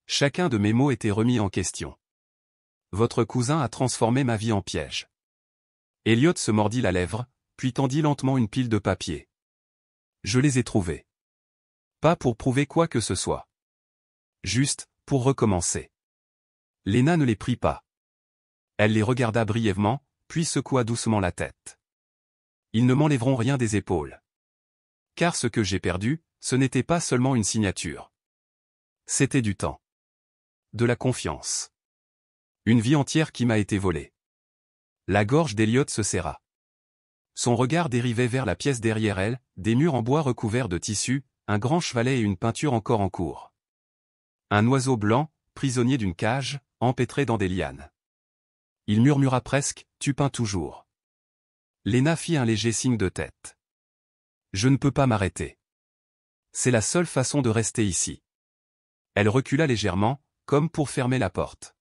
Chacun de mes mots était remis en question. Votre cousin a transformé ma vie en piège. Elliot se mordit la lèvre, puis tendit lentement une pile de papiers. Je les ai trouvés. Pas pour prouver quoi que ce soit. Juste, pour recommencer. Lena ne les prit pas. Elle les regarda brièvement, puis secoua doucement la tête. Ils ne m'enlèveront rien des épaules. Car ce que j'ai perdu, ce n'était pas seulement une signature. C'était du temps. De la confiance. Une vie entière qui m'a été volée. La gorge d'Elliot se serra. Son regard dérivait vers la pièce derrière elle, des murs en bois recouverts de tissu, un grand chevalet et une peinture encore en cours. Un oiseau blanc, prisonnier d'une cage, empêtré dans des lianes. Il murmura presque, tu peins toujours. Lena fit un léger signe de tête. Je ne peux pas m'arrêter. C'est la seule façon de rester ici. Elle recula légèrement, comme pour fermer la porte.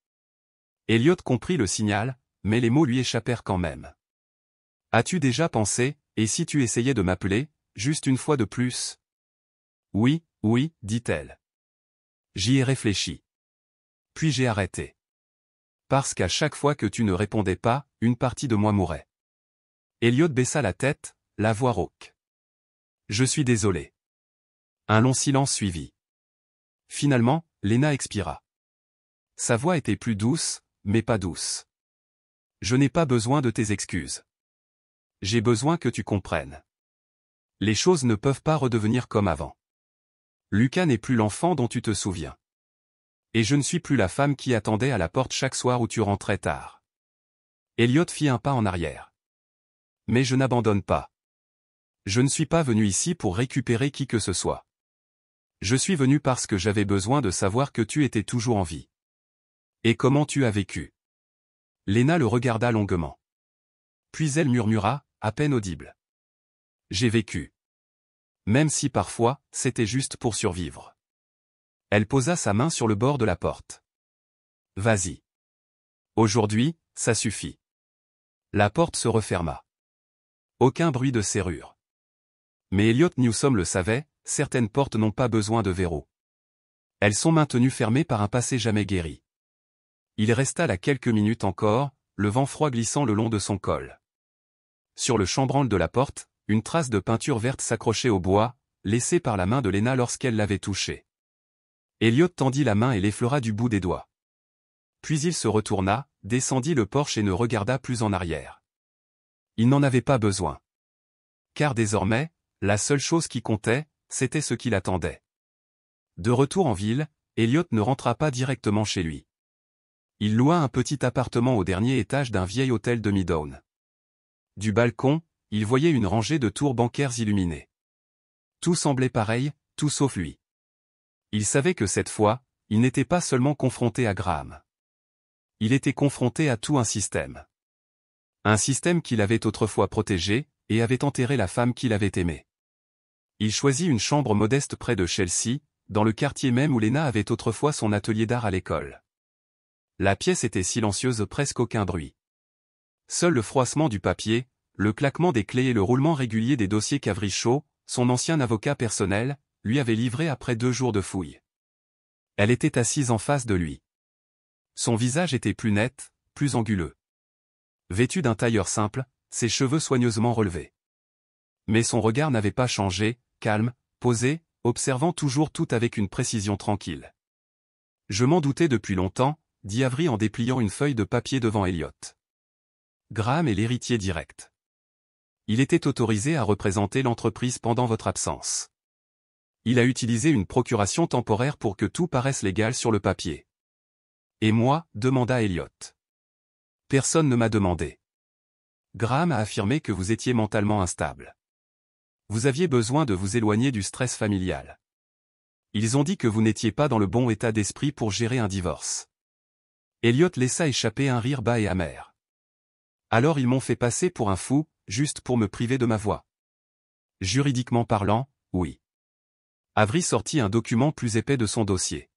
Elliot comprit le signal, mais les mots lui échappèrent quand même. As-tu déjà pensé, et si tu essayais de m'appeler, juste une fois de plus? Oui, oui, dit-elle. J'y ai réfléchi. Puis j'ai arrêté. Parce qu'à chaque fois que tu ne répondais pas, une partie de moi mourait. Elliot baissa la tête, la voix rauque. Je suis désolé. Un long silence suivit. Finalement, Lena expira. Sa voix était plus douce, mais pas douce. Je n'ai pas besoin de tes excuses. J'ai besoin que tu comprennes. Les choses ne peuvent pas redevenir comme avant. Lucas n'est plus l'enfant dont tu te souviens. Et je ne suis plus la femme qui attendait à la porte chaque soir où tu rentrais tard. Elliot fit un pas en arrière. Mais je n'abandonne pas. Je ne suis pas venu ici pour récupérer qui que ce soit. Je suis venu parce que j'avais besoin de savoir que tu étais toujours en vie. Et comment tu as vécu? Lena le regarda longuement. Puis elle murmura, à peine audible. J'ai vécu. Même si parfois, c'était juste pour survivre. Elle posa sa main sur le bord de la porte. Vas-y. Aujourd'hui, ça suffit. La porte se referma. Aucun bruit de serrure. Mais Elliot Newsome le savait, certaines portes n'ont pas besoin de verrou. Elles sont maintenues fermées par un passé jamais guéri. Il resta là quelques minutes encore, le vent froid glissant le long de son col. Sur le chambranle de la porte, une trace de peinture verte s'accrochait au bois, laissée par la main de Lena lorsqu'elle l'avait touchée. Elliot tendit la main et l'effleura du bout des doigts. Puis il se retourna, descendit le porche et ne regarda plus en arrière. Il n'en avait pas besoin. Car désormais, la seule chose qui comptait, c'était ce qui l'attendait. De retour en ville, Elliot ne rentra pas directement chez lui. Il loua un petit appartement au dernier étage d'un vieil hôtel de Midtown. Du balcon, il voyait une rangée de tours bancaires illuminées. Tout semblait pareil, tout sauf lui. Il savait que cette fois, il n'était pas seulement confronté à Graham. Il était confronté à tout un système. Un système qu'il avait autrefois protégé, et avait enterré la femme qu'il avait aimée. Il choisit une chambre modeste près de Chelsea, dans le quartier même où Lena avait autrefois son atelier d'art à l'école. La pièce était silencieuse, presque aucun bruit. Seul le froissement du papier, le claquement des clés et le roulement régulier des dossiers qu'Avrichaud, son ancien avocat personnel, lui avait livrés après 2 jours de fouilles. Elle était assise en face de lui. Son visage était plus net, plus anguleux. Vêtu d'un tailleur simple, ses cheveux soigneusement relevés. Mais son regard n'avait pas changé, calme, posé, observant toujours tout avec une précision tranquille. Je m'en doutais depuis longtemps, dit Avery en dépliant une feuille de papier devant Elliot. Graham est l'héritier direct. Il était autorisé à représenter l'entreprise pendant votre absence. Il a utilisé une procuration temporaire pour que tout paraisse légal sur le papier. Et moi, demanda Elliot. Personne ne m'a demandé. Graham a affirmé que vous étiez mentalement instable. Vous aviez besoin de vous éloigner du stress familial. Ils ont dit que vous n'étiez pas dans le bon état d'esprit pour gérer un divorce. Elliot laissa échapper un rire bas et amer. Alors ils m'ont fait passer pour un fou, juste pour me priver de ma voix. Juridiquement parlant, oui. Avery sortit un document plus épais de son dossier.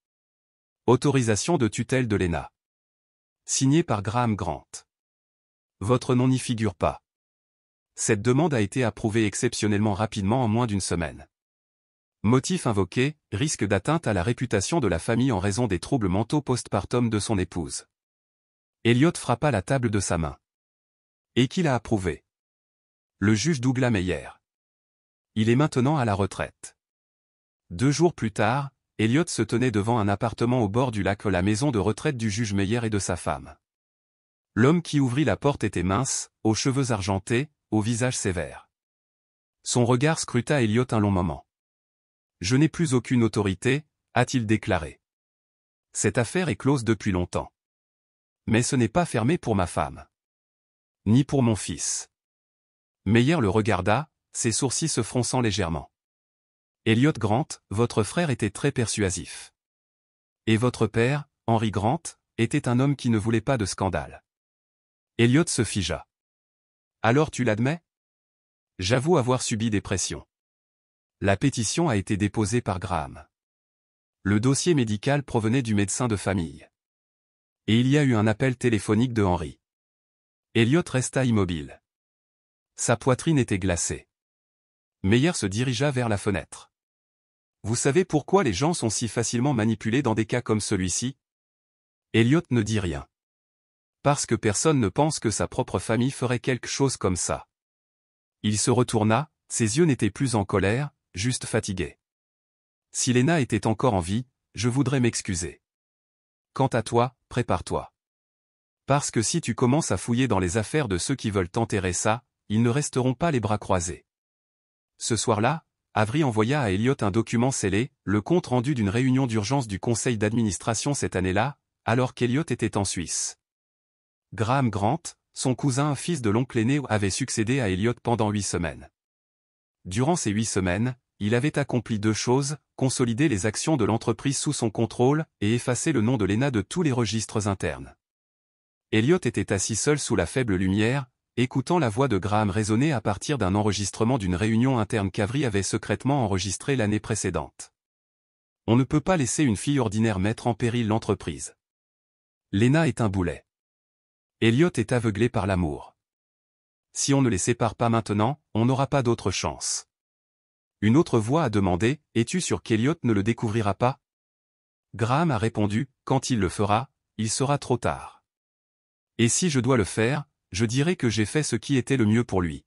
Autorisation de tutelle de Lena. Signé par Graham Grant. Votre nom n'y figure pas. Cette demande a été approuvée exceptionnellement rapidement en moins d'1 semaine. Motif invoqué, risque d'atteinte à la réputation de la famille en raison des troubles mentaux postpartum de son épouse. Elliot frappa la table de sa main. Et qui l'a approuvé? Le juge Douglas Meyer. Il est maintenant à la retraite. 2 jours plus tard, Elliot se tenait devant un appartement au bord du lac, la maison de retraite du juge Meyer et de sa femme. L'homme qui ouvrit la porte était mince, aux cheveux argentés, au visage sévère. Son regard scruta Elliot un long moment. Je n'ai plus aucune autorité, a-t-il déclaré. Cette affaire est close depuis longtemps. Mais ce n'est pas fermé pour ma femme. Ni pour mon fils. Meyer le regarda, ses sourcils se fronçant légèrement. Elliot Grant, votre frère était très persuasif. Et votre père, Henry Grant, était un homme qui ne voulait pas de scandale. Elliot se figea. Alors tu l'admets? J'avoue avoir subi des pressions. La pétition a été déposée par Graham. Le dossier médical provenait du médecin de famille. Et il y a eu un appel téléphonique de Henry. Elliot resta immobile. Sa poitrine était glacée. Meyer se dirigea vers la fenêtre. Vous savez pourquoi les gens sont si facilement manipulés dans des cas comme celui-ci? Elliot ne dit rien. Parce que personne ne pense que sa propre famille ferait quelque chose comme ça. Il se retourna, ses yeux n'étaient plus en colère, juste fatigués. Si Lena était encore en vie, je voudrais m'excuser. Quant à toi, prépare-toi. Parce que si tu commences à fouiller dans les affaires de ceux qui veulent t'enterrer ça, ils ne resteront pas les bras croisés. Ce soir-là, Avery envoya à Elliot un document scellé, le compte-rendu d'une réunion d'urgence du conseil d'administration cette année-là, alors qu'Elliot était en Suisse. Graham Grant, son cousin fils de l'oncle aîné, avait succédé à Elliot pendant 8 semaines. Durant ces 8 semaines, il avait accompli deux choses, consolider les actions de l'entreprise sous son contrôle et effacer le nom de Lena de tous les registres internes. Elliot était assis seul sous la faible lumière, écoutant la voix de Graham résonner à partir d'un enregistrement d'une réunion interne qu'Avery avait secrètement enregistrée l'année précédente. On ne peut pas laisser une fille ordinaire mettre en péril l'entreprise. Lena est un boulet. Elliot est aveuglé par l'amour. Si on ne les sépare pas maintenant, on n'aura pas d'autre chance. Une autre voix a demandé, « Es-tu sûr qu'Elliot ne le découvrira pas ?» Graham a répondu, « Quand il le fera, il sera trop tard. Et si je dois le faire, je dirai que j'ai fait ce qui était le mieux pour lui. »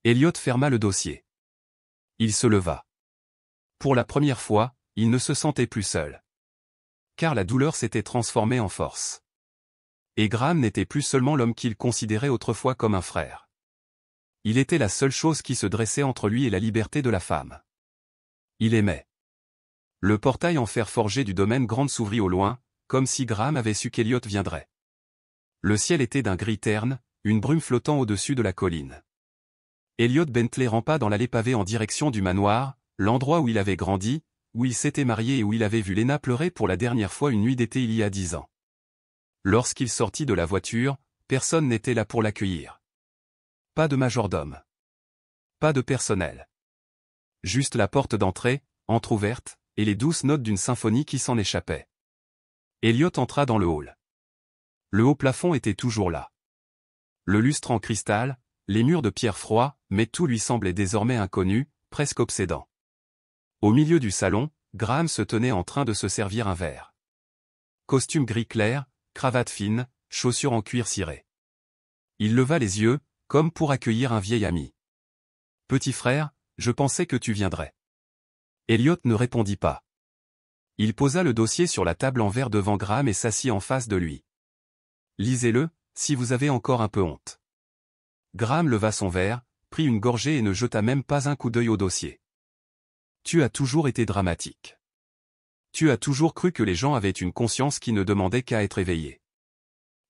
Elliot ferma le dossier. Il se leva. Pour la première fois, il ne se sentait plus seul. Car la douleur s'était transformée en force. Et Graham n'était plus seulement l'homme qu'il considérait autrefois comme un frère. Il était la seule chose qui se dressait entre lui et la liberté de la femme. Il aimait. Le portail en fer forgé du domaine Grande s'ouvrit au loin, comme si Graham avait su qu'Elliot viendrait. Le ciel était d'un gris terne, une brume flottant au-dessus de la colline. Elliot Bentley rampa dans l'allée pavée en direction du manoir, l'endroit où il avait grandi, où il s'était marié et où il avait vu Lena pleurer pour la dernière fois une nuit d'été il y a 10 ans. Lorsqu'il sortit de la voiture, personne n'était là pour l'accueillir. Pas de majordome. Pas de personnel. Juste la porte d'entrée, entr'ouverte, et les douces notes d'une symphonie qui s'en échappait. Elliot entra dans le hall. Le haut plafond était toujours là. Le lustre en cristal, les murs de pierre froid, mais tout lui semblait désormais inconnu, presque obsédant. Au milieu du salon, Graham se tenait en train de se servir un verre. Costume gris clair, cravate fine, chaussures en cuir ciré. Il leva les yeux, comme pour accueillir un vieil ami. « Petit frère, je pensais que tu viendrais. » Elliot ne répondit pas. Il posa le dossier sur la table en verre devant Graham et s'assit en face de lui. « Lisez-le, si vous avez encore un peu honte. » Graham leva son verre, prit une gorgée et ne jeta même pas un coup d'œil au dossier. « Tu as toujours été dramatique. Tu as toujours cru que les gens avaient une conscience qui ne demandait qu'à être éveillée. »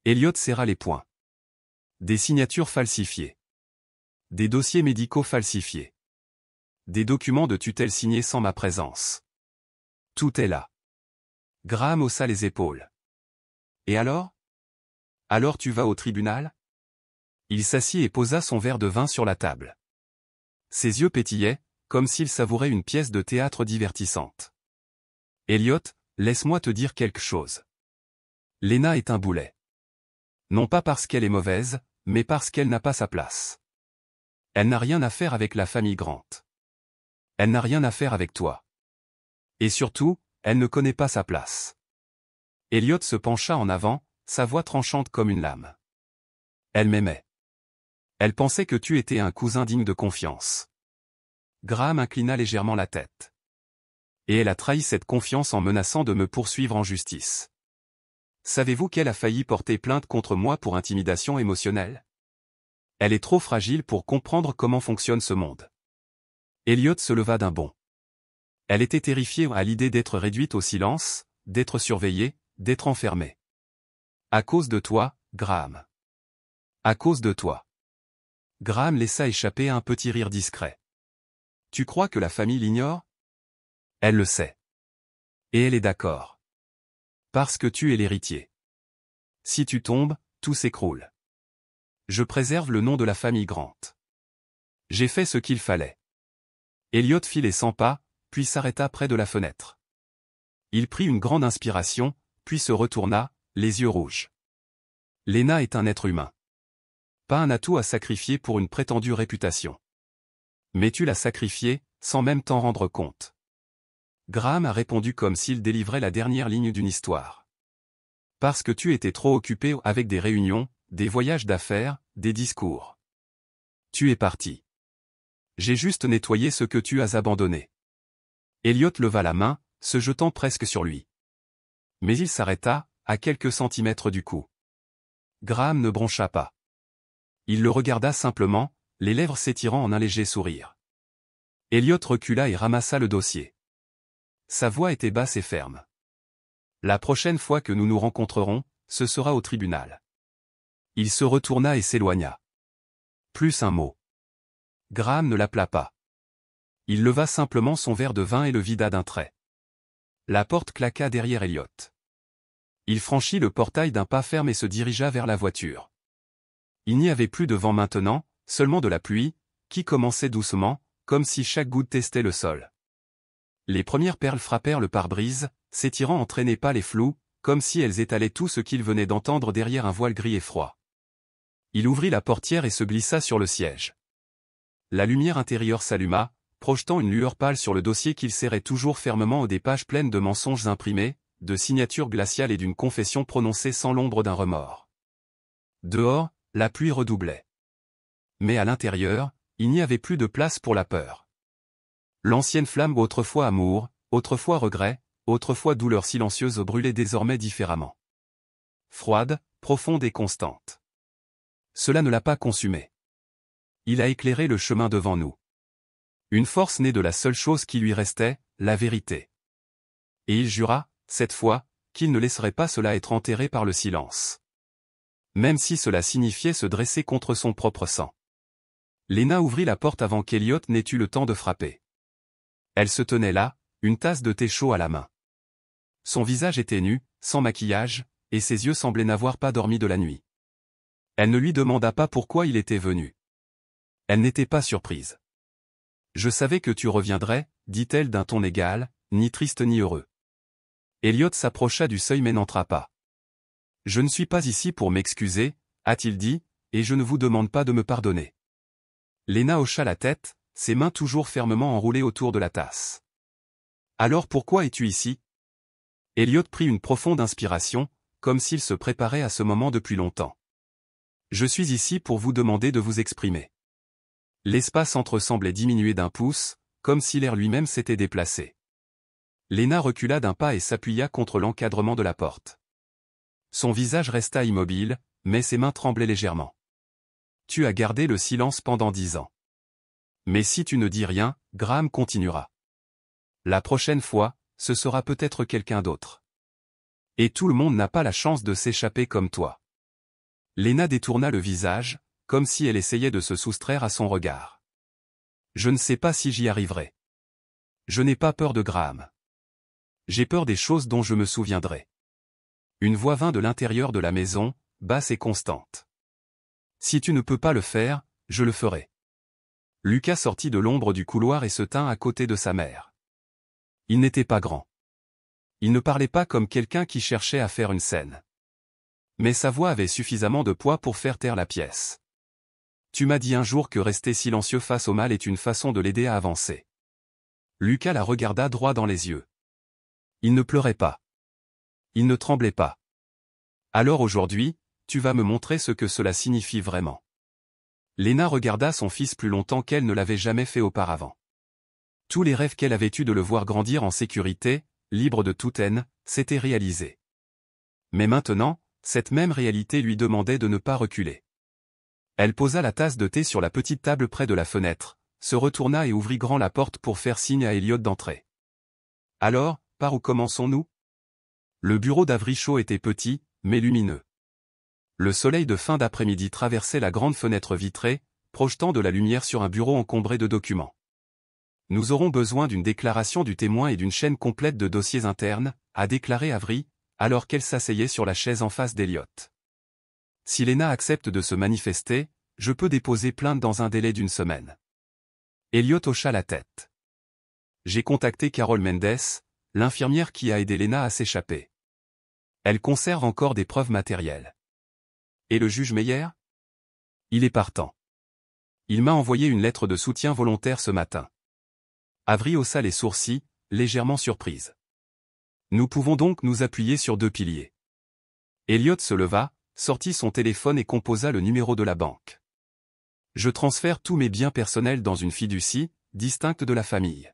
Elliot serra les poings. Des signatures falsifiées. Des dossiers médicaux falsifiés. Des documents de tutelle signés sans ma présence. Tout est là. Graham haussa les épaules. Et alors ? Alors tu vas au tribunal ? Il s'assit et posa son verre de vin sur la table. Ses yeux pétillaient, comme s'il savourait une pièce de théâtre divertissante. Elliot, laisse-moi te dire quelque chose. Lena est un boulet. Non pas parce qu'elle est mauvaise, mais parce qu'elle n'a pas sa place. Elle n'a rien à faire avec la famille Grant. Elle n'a rien à faire avec toi. Et surtout, elle ne connaît pas sa place. Elliot se pencha en avant, sa voix tranchante comme une lame. Elle m'aimait. Elle pensait que tu étais un cousin digne de confiance. Graham inclina légèrement la tête. Et elle a trahi cette confiance en menaçant de me poursuivre en justice. Savez-vous qu'elle a failli porter plainte contre moi pour intimidation émotionnelle ? Elle est trop fragile pour comprendre comment fonctionne ce monde. Elliot se leva d'un bond. Elle était terrifiée à l'idée d'être réduite au silence, d'être surveillée, d'être enfermée. À cause de toi, Graham. À cause de toi. Graham laissa échapper un petit rire discret. Tu crois que la famille l'ignore ? Elle le sait. Et elle est d'accord. Parce que tu es l'héritier. Si tu tombes, tout s'écroule. Je préserve le nom de la famille Grant. J'ai fait ce qu'il fallait. Elliot fit les 100 pas, puis s'arrêta près de la fenêtre. Il prit une grande inspiration, puis se retourna, les yeux rouges. Lena est un être humain. Pas un atout à sacrifier pour une prétendue réputation. Mais tu l'as sacrifié, sans même t'en rendre compte. Graham a répondu comme s'il délivrait la dernière ligne d'une histoire. Parce que tu étais trop occupé avec des réunions, des voyages d'affaires, des discours. Tu es parti. J'ai juste nettoyé ce que tu as abandonné. Elliot leva la main, se jetant presque sur lui. Mais il s'arrêta, à quelques centimètres du cou. Graham ne broncha pas. Il le regarda simplement, les lèvres s'étirant en un léger sourire. Elliot recula et ramassa le dossier. Sa voix était basse et ferme. La prochaine fois que nous nous rencontrerons, ce sera au tribunal. Il se retourna et s'éloigna. Plus un mot. Graham ne l'appela pas. Il leva simplement son verre de vin et le vida d'un trait. La porte claqua derrière Elliot. Il franchit le portail d'un pas ferme et se dirigea vers la voiture. Il n'y avait plus de vent maintenant, seulement de la pluie, qui commençait doucement, comme si chaque goutte testait le sol. Les premières perles frappèrent le pare-brise, s'étirant en traînées pâles et floues, comme si elles étalaient tout ce qu'il venait d'entendre derrière un voile gris et froid. Il ouvrit la portière et se glissa sur le siège. La lumière intérieure s'alluma, projetant une lueur pâle sur le dossier qu'il serrait toujours fermement aux des pages pleines de mensonges imprimés, de signatures glaciales et d'une confession prononcée sans l'ombre d'un remords. Dehors, la pluie redoublait. Mais à l'intérieur, il n'y avait plus de place pour la peur. L'ancienne flamme, autrefois amour, autrefois regret, autrefois douleur silencieuse, brûlait désormais différemment. Froide, profonde et constante. Cela ne l'a pas consumé. Il a éclairé le chemin devant nous. Une force née de la seule chose qui lui restait, la vérité. Et il jura, cette fois, qu'il ne laisserait pas cela être enterré par le silence. Même si cela signifiait se dresser contre son propre sang. Lena ouvrit la porte avant qu'Elliot n'ait eu le temps de frapper. Elle se tenait là, une tasse de thé chaud à la main. Son visage était nu, sans maquillage, et ses yeux semblaient n'avoir pas dormi de la nuit. Elle ne lui demanda pas pourquoi il était venu. Elle n'était pas surprise. « Je savais que tu reviendrais, » dit-elle d'un ton égal, ni triste ni heureux. Elliot s'approcha du seuil mais n'entra pas. « Je ne suis pas ici pour m'excuser, » a-t-il dit, « et je ne vous demande pas de me pardonner. » Lena hocha la tête, ses mains toujours fermement enroulées autour de la tasse. « Alors pourquoi es-tu ici ?» Elliot prit une profonde inspiration, comme s'il se préparait à ce moment depuis longtemps. « Je suis ici pour vous demander de vous exprimer. » L'espace entre semblait diminuer d'un pouce, comme si l'air lui-même s'était déplacé. Lena recula d'un pas et s'appuya contre l'encadrement de la porte. Son visage resta immobile, mais ses mains tremblaient légèrement. « Tu as gardé le silence pendant 10 ans. Mais si tu ne dis rien, Graham continuera. La prochaine fois, ce sera peut-être quelqu'un d'autre. Et tout le monde n'a pas la chance de s'échapper comme toi. » Lena détourna le visage, comme si elle essayait de se soustraire à son regard. « Je ne sais pas si j'y arriverai. Je n'ai pas peur de Graham. J'ai peur des choses dont je me souviendrai. » Une voix vint de l'intérieur de la maison, basse et constante. « Si tu ne peux pas le faire, je le ferai. » Lucas sortit de l'ombre du couloir et se tint à côté de sa mère. Il n'était pas grand. Il ne parlait pas comme quelqu'un qui cherchait à faire une scène. Mais sa voix avait suffisamment de poids pour faire taire la pièce. « Tu m'as dit un jour que rester silencieux face au mal est une façon de l'aider à avancer. » Lucas la regarda droit dans les yeux. Il ne pleurait pas. Il ne tremblait pas. « Alors aujourd'hui, tu vas me montrer ce que cela signifie vraiment. » Lena regarda son fils plus longtemps qu'elle ne l'avait jamais fait auparavant. Tous les rêves qu'elle avait eus de le voir grandir en sécurité, libre de toute haine, s'étaient réalisés. Mais maintenant, cette même réalité lui demandait de ne pas reculer. Elle posa la tasse de thé sur la petite table près de la fenêtre, se retourna et ouvrit grand la porte pour faire signe à Elliot d'entrer. « Alors, par où commençons-nous » Le bureau d'Avery Shaw était petit, mais lumineux. Le soleil de fin d'après-midi traversait la grande fenêtre vitrée, projetant de la lumière sur un bureau encombré de documents. « Nous aurons besoin d'une déclaration du témoin et d'une chaîne complète de dossiers internes, » a déclaré Avery, alors qu'elle s'asseyait sur la chaise en face d'Elliot. « Si Lena accepte de se manifester, je peux déposer plainte dans un délai d'1 semaine. » Elliot hocha la tête. « J'ai contacté Carol Mendes, l'infirmière qui a aidé Lena à s'échapper. Elle conserve encore des preuves matérielles. » Et le juge Meyer ? Il est partant. Il m'a envoyé une lettre de soutien volontaire ce matin. Avery haussa les sourcils, légèrement surprise. Nous pouvons donc nous appuyer sur 2 piliers. Elliot se leva, sortit son téléphone et composa le numéro de la banque. Je transfère tous mes biens personnels dans une fiducie, distincte de la famille.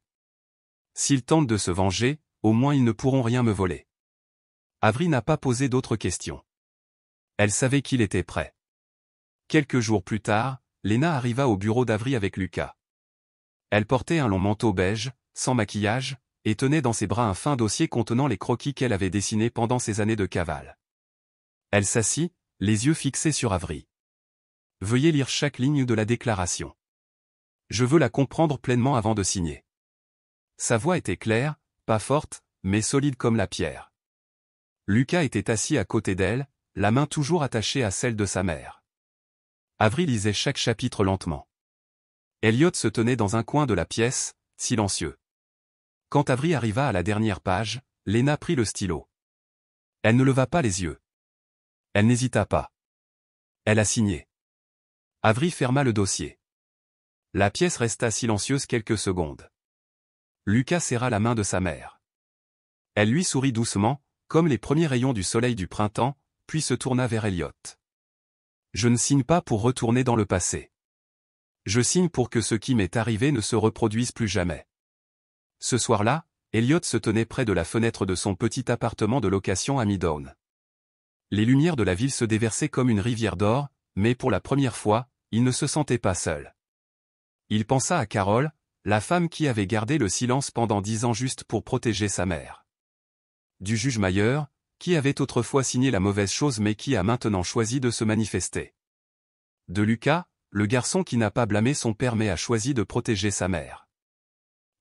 S'ils tentent de se venger, au moins ils ne pourront rien me voler. Avery n'a pas posé d'autres questions. Elle savait qu'il était prêt. Quelques jours plus tard, Lena arriva au bureau d'Avery avec Lucas. Elle portait un long manteau beige, sans maquillage, et tenait dans ses bras un fin dossier contenant les croquis qu'elle avait dessinés pendant ses années de cavale. Elle s'assit, les yeux fixés sur Avery. « Veuillez lire chaque ligne de la déclaration. » Je veux la comprendre pleinement avant de signer. Sa voix était claire, pas forte, mais solide comme la pierre. Lucas était assis à côté d'elle, la main toujours attachée à celle de sa mère. Avery lisait chaque chapitre lentement. Elliot se tenait dans un coin de la pièce, silencieux. Quand Avery arriva à la dernière page, Lena prit le stylo. Elle ne leva pas les yeux. Elle n'hésita pas. Elle a signé. Avery ferma le dossier. La pièce resta silencieuse quelques secondes. Lucas serra la main de sa mère. Elle lui sourit doucement, comme les premiers rayons du soleil du printemps, puis se tourna vers Elliot. Je ne signe pas pour retourner dans le passé. Je signe pour que ce qui m'est arrivé ne se reproduise plus jamais. Ce soir-là, Elliot se tenait près de la fenêtre de son petit appartement de location à Midtown. Les lumières de la ville se déversaient comme une rivière d'or, mais pour la première fois, il ne se sentait pas seul. Il pensa à Carol, la femme qui avait gardé le silence pendant 10 ans juste pour protéger sa mère. Du juge Mayer, qui avait autrefois signé la mauvaise chose mais qui a maintenant choisi de se manifester. De Lucas, le garçon qui n'a pas blâmé son père mais a choisi de protéger sa mère.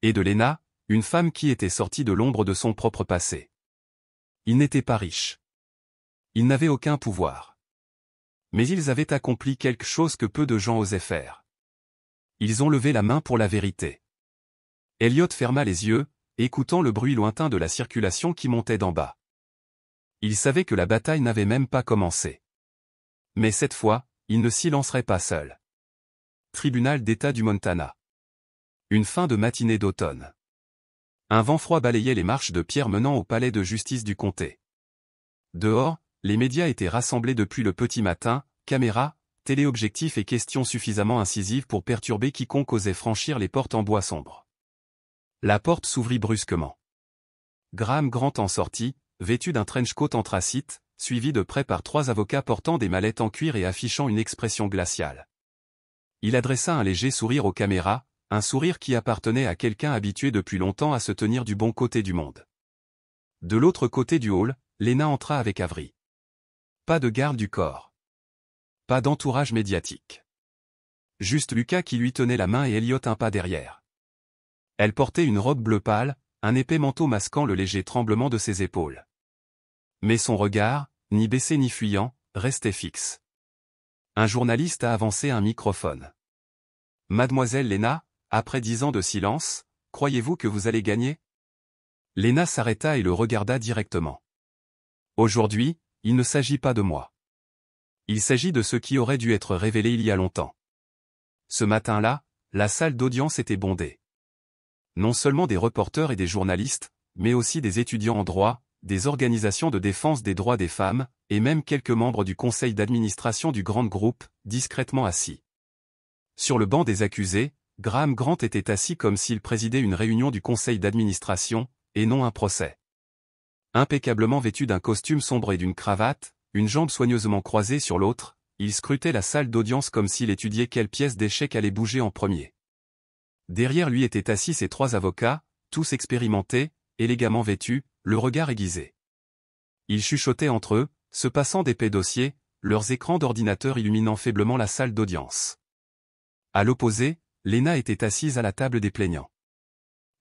Et de Lena, une femme qui était sortie de l'ombre de son propre passé. Ils n'étaient pas riches. Ils n'avaient aucun pouvoir. Mais ils avaient accompli quelque chose que peu de gens osaient faire. Ils ont levé la main pour la vérité. Elliot ferma les yeux, écoutant le bruit lointain de la circulation qui montait d'en bas. Il savait que la bataille n'avait même pas commencé. Mais cette fois, il ne s'y lancerait pas seul. Tribunal d'État du Montana. Une fin de matinée d'automne. Un vent froid balayait les marches de pierre menant au palais de justice du comté. Dehors, les médias étaient rassemblés depuis le petit matin, caméras, téléobjectifs et questions suffisamment incisives pour perturber quiconque osait franchir les portes en bois sombre. La porte s'ouvrit brusquement. Graham Grant en sortit, vêtu d'un trench-coat anthracite, suivi de près par 3 avocats portant des mallettes en cuir et affichant une expression glaciale. Il adressa un léger sourire aux caméras, un sourire qui appartenait à quelqu'un habitué depuis longtemps à se tenir du bon côté du monde. De l'autre côté du hall, Lena entra avec Avery. Pas de garde du corps. Pas d'entourage médiatique. Juste Lucas qui lui tenait la main et Elliot un pas derrière. Elle portait une robe bleu pâle, un épais manteau masquant le léger tremblement de ses épaules. Mais son regard, ni baissé ni fuyant, restait fixe. Un journaliste a avancé un microphone. Mademoiselle Lena, après 10 ans de silence, croyez-vous que vous allez gagner? Lena s'arrêta et le regarda directement. Aujourd'hui, il ne s'agit pas de moi. Il s'agit de ce qui aurait dû être révélé il y a longtemps. Ce matin-là, la salle d'audience était bondée. Non seulement des reporters et des journalistes, mais aussi des étudiants en droit, des organisations de défense des droits des femmes, et même quelques membres du conseil d'administration du grand groupe, discrètement assis. Sur le banc des accusés, Graham Grant était assis comme s'il présidait une réunion du conseil d'administration, et non un procès. Impeccablement vêtu d'un costume sombre et d'une cravate, une jambe soigneusement croisée sur l'autre, il scrutait la salle d'audience comme s'il étudiait quelle pièce d'échec allait bouger en premier. Derrière lui étaient assis ses 3 avocats, tous expérimentés, élégamment vêtus, le regard aiguisé. Ils chuchotaient entre eux, se passant d'épais dossiers, leurs écrans d'ordinateur illuminant faiblement la salle d'audience. À l'opposé, Lena était assise à la table des plaignants.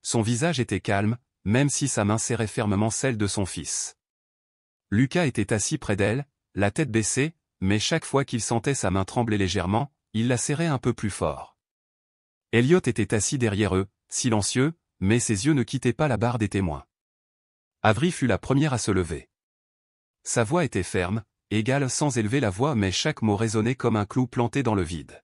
Son visage était calme, même si sa main serrait fermement celle de son fils. Lucas était assis près d'elle, la tête baissée, mais chaque fois qu'il sentait sa main trembler légèrement, il la serrait un peu plus fort. Elliot était assis derrière eux, silencieux, mais ses yeux ne quittaient pas la barre des témoins. Avery fut la première à se lever. Sa voix était ferme, égale sans élever la voix mais chaque mot résonnait comme un clou planté dans le vide.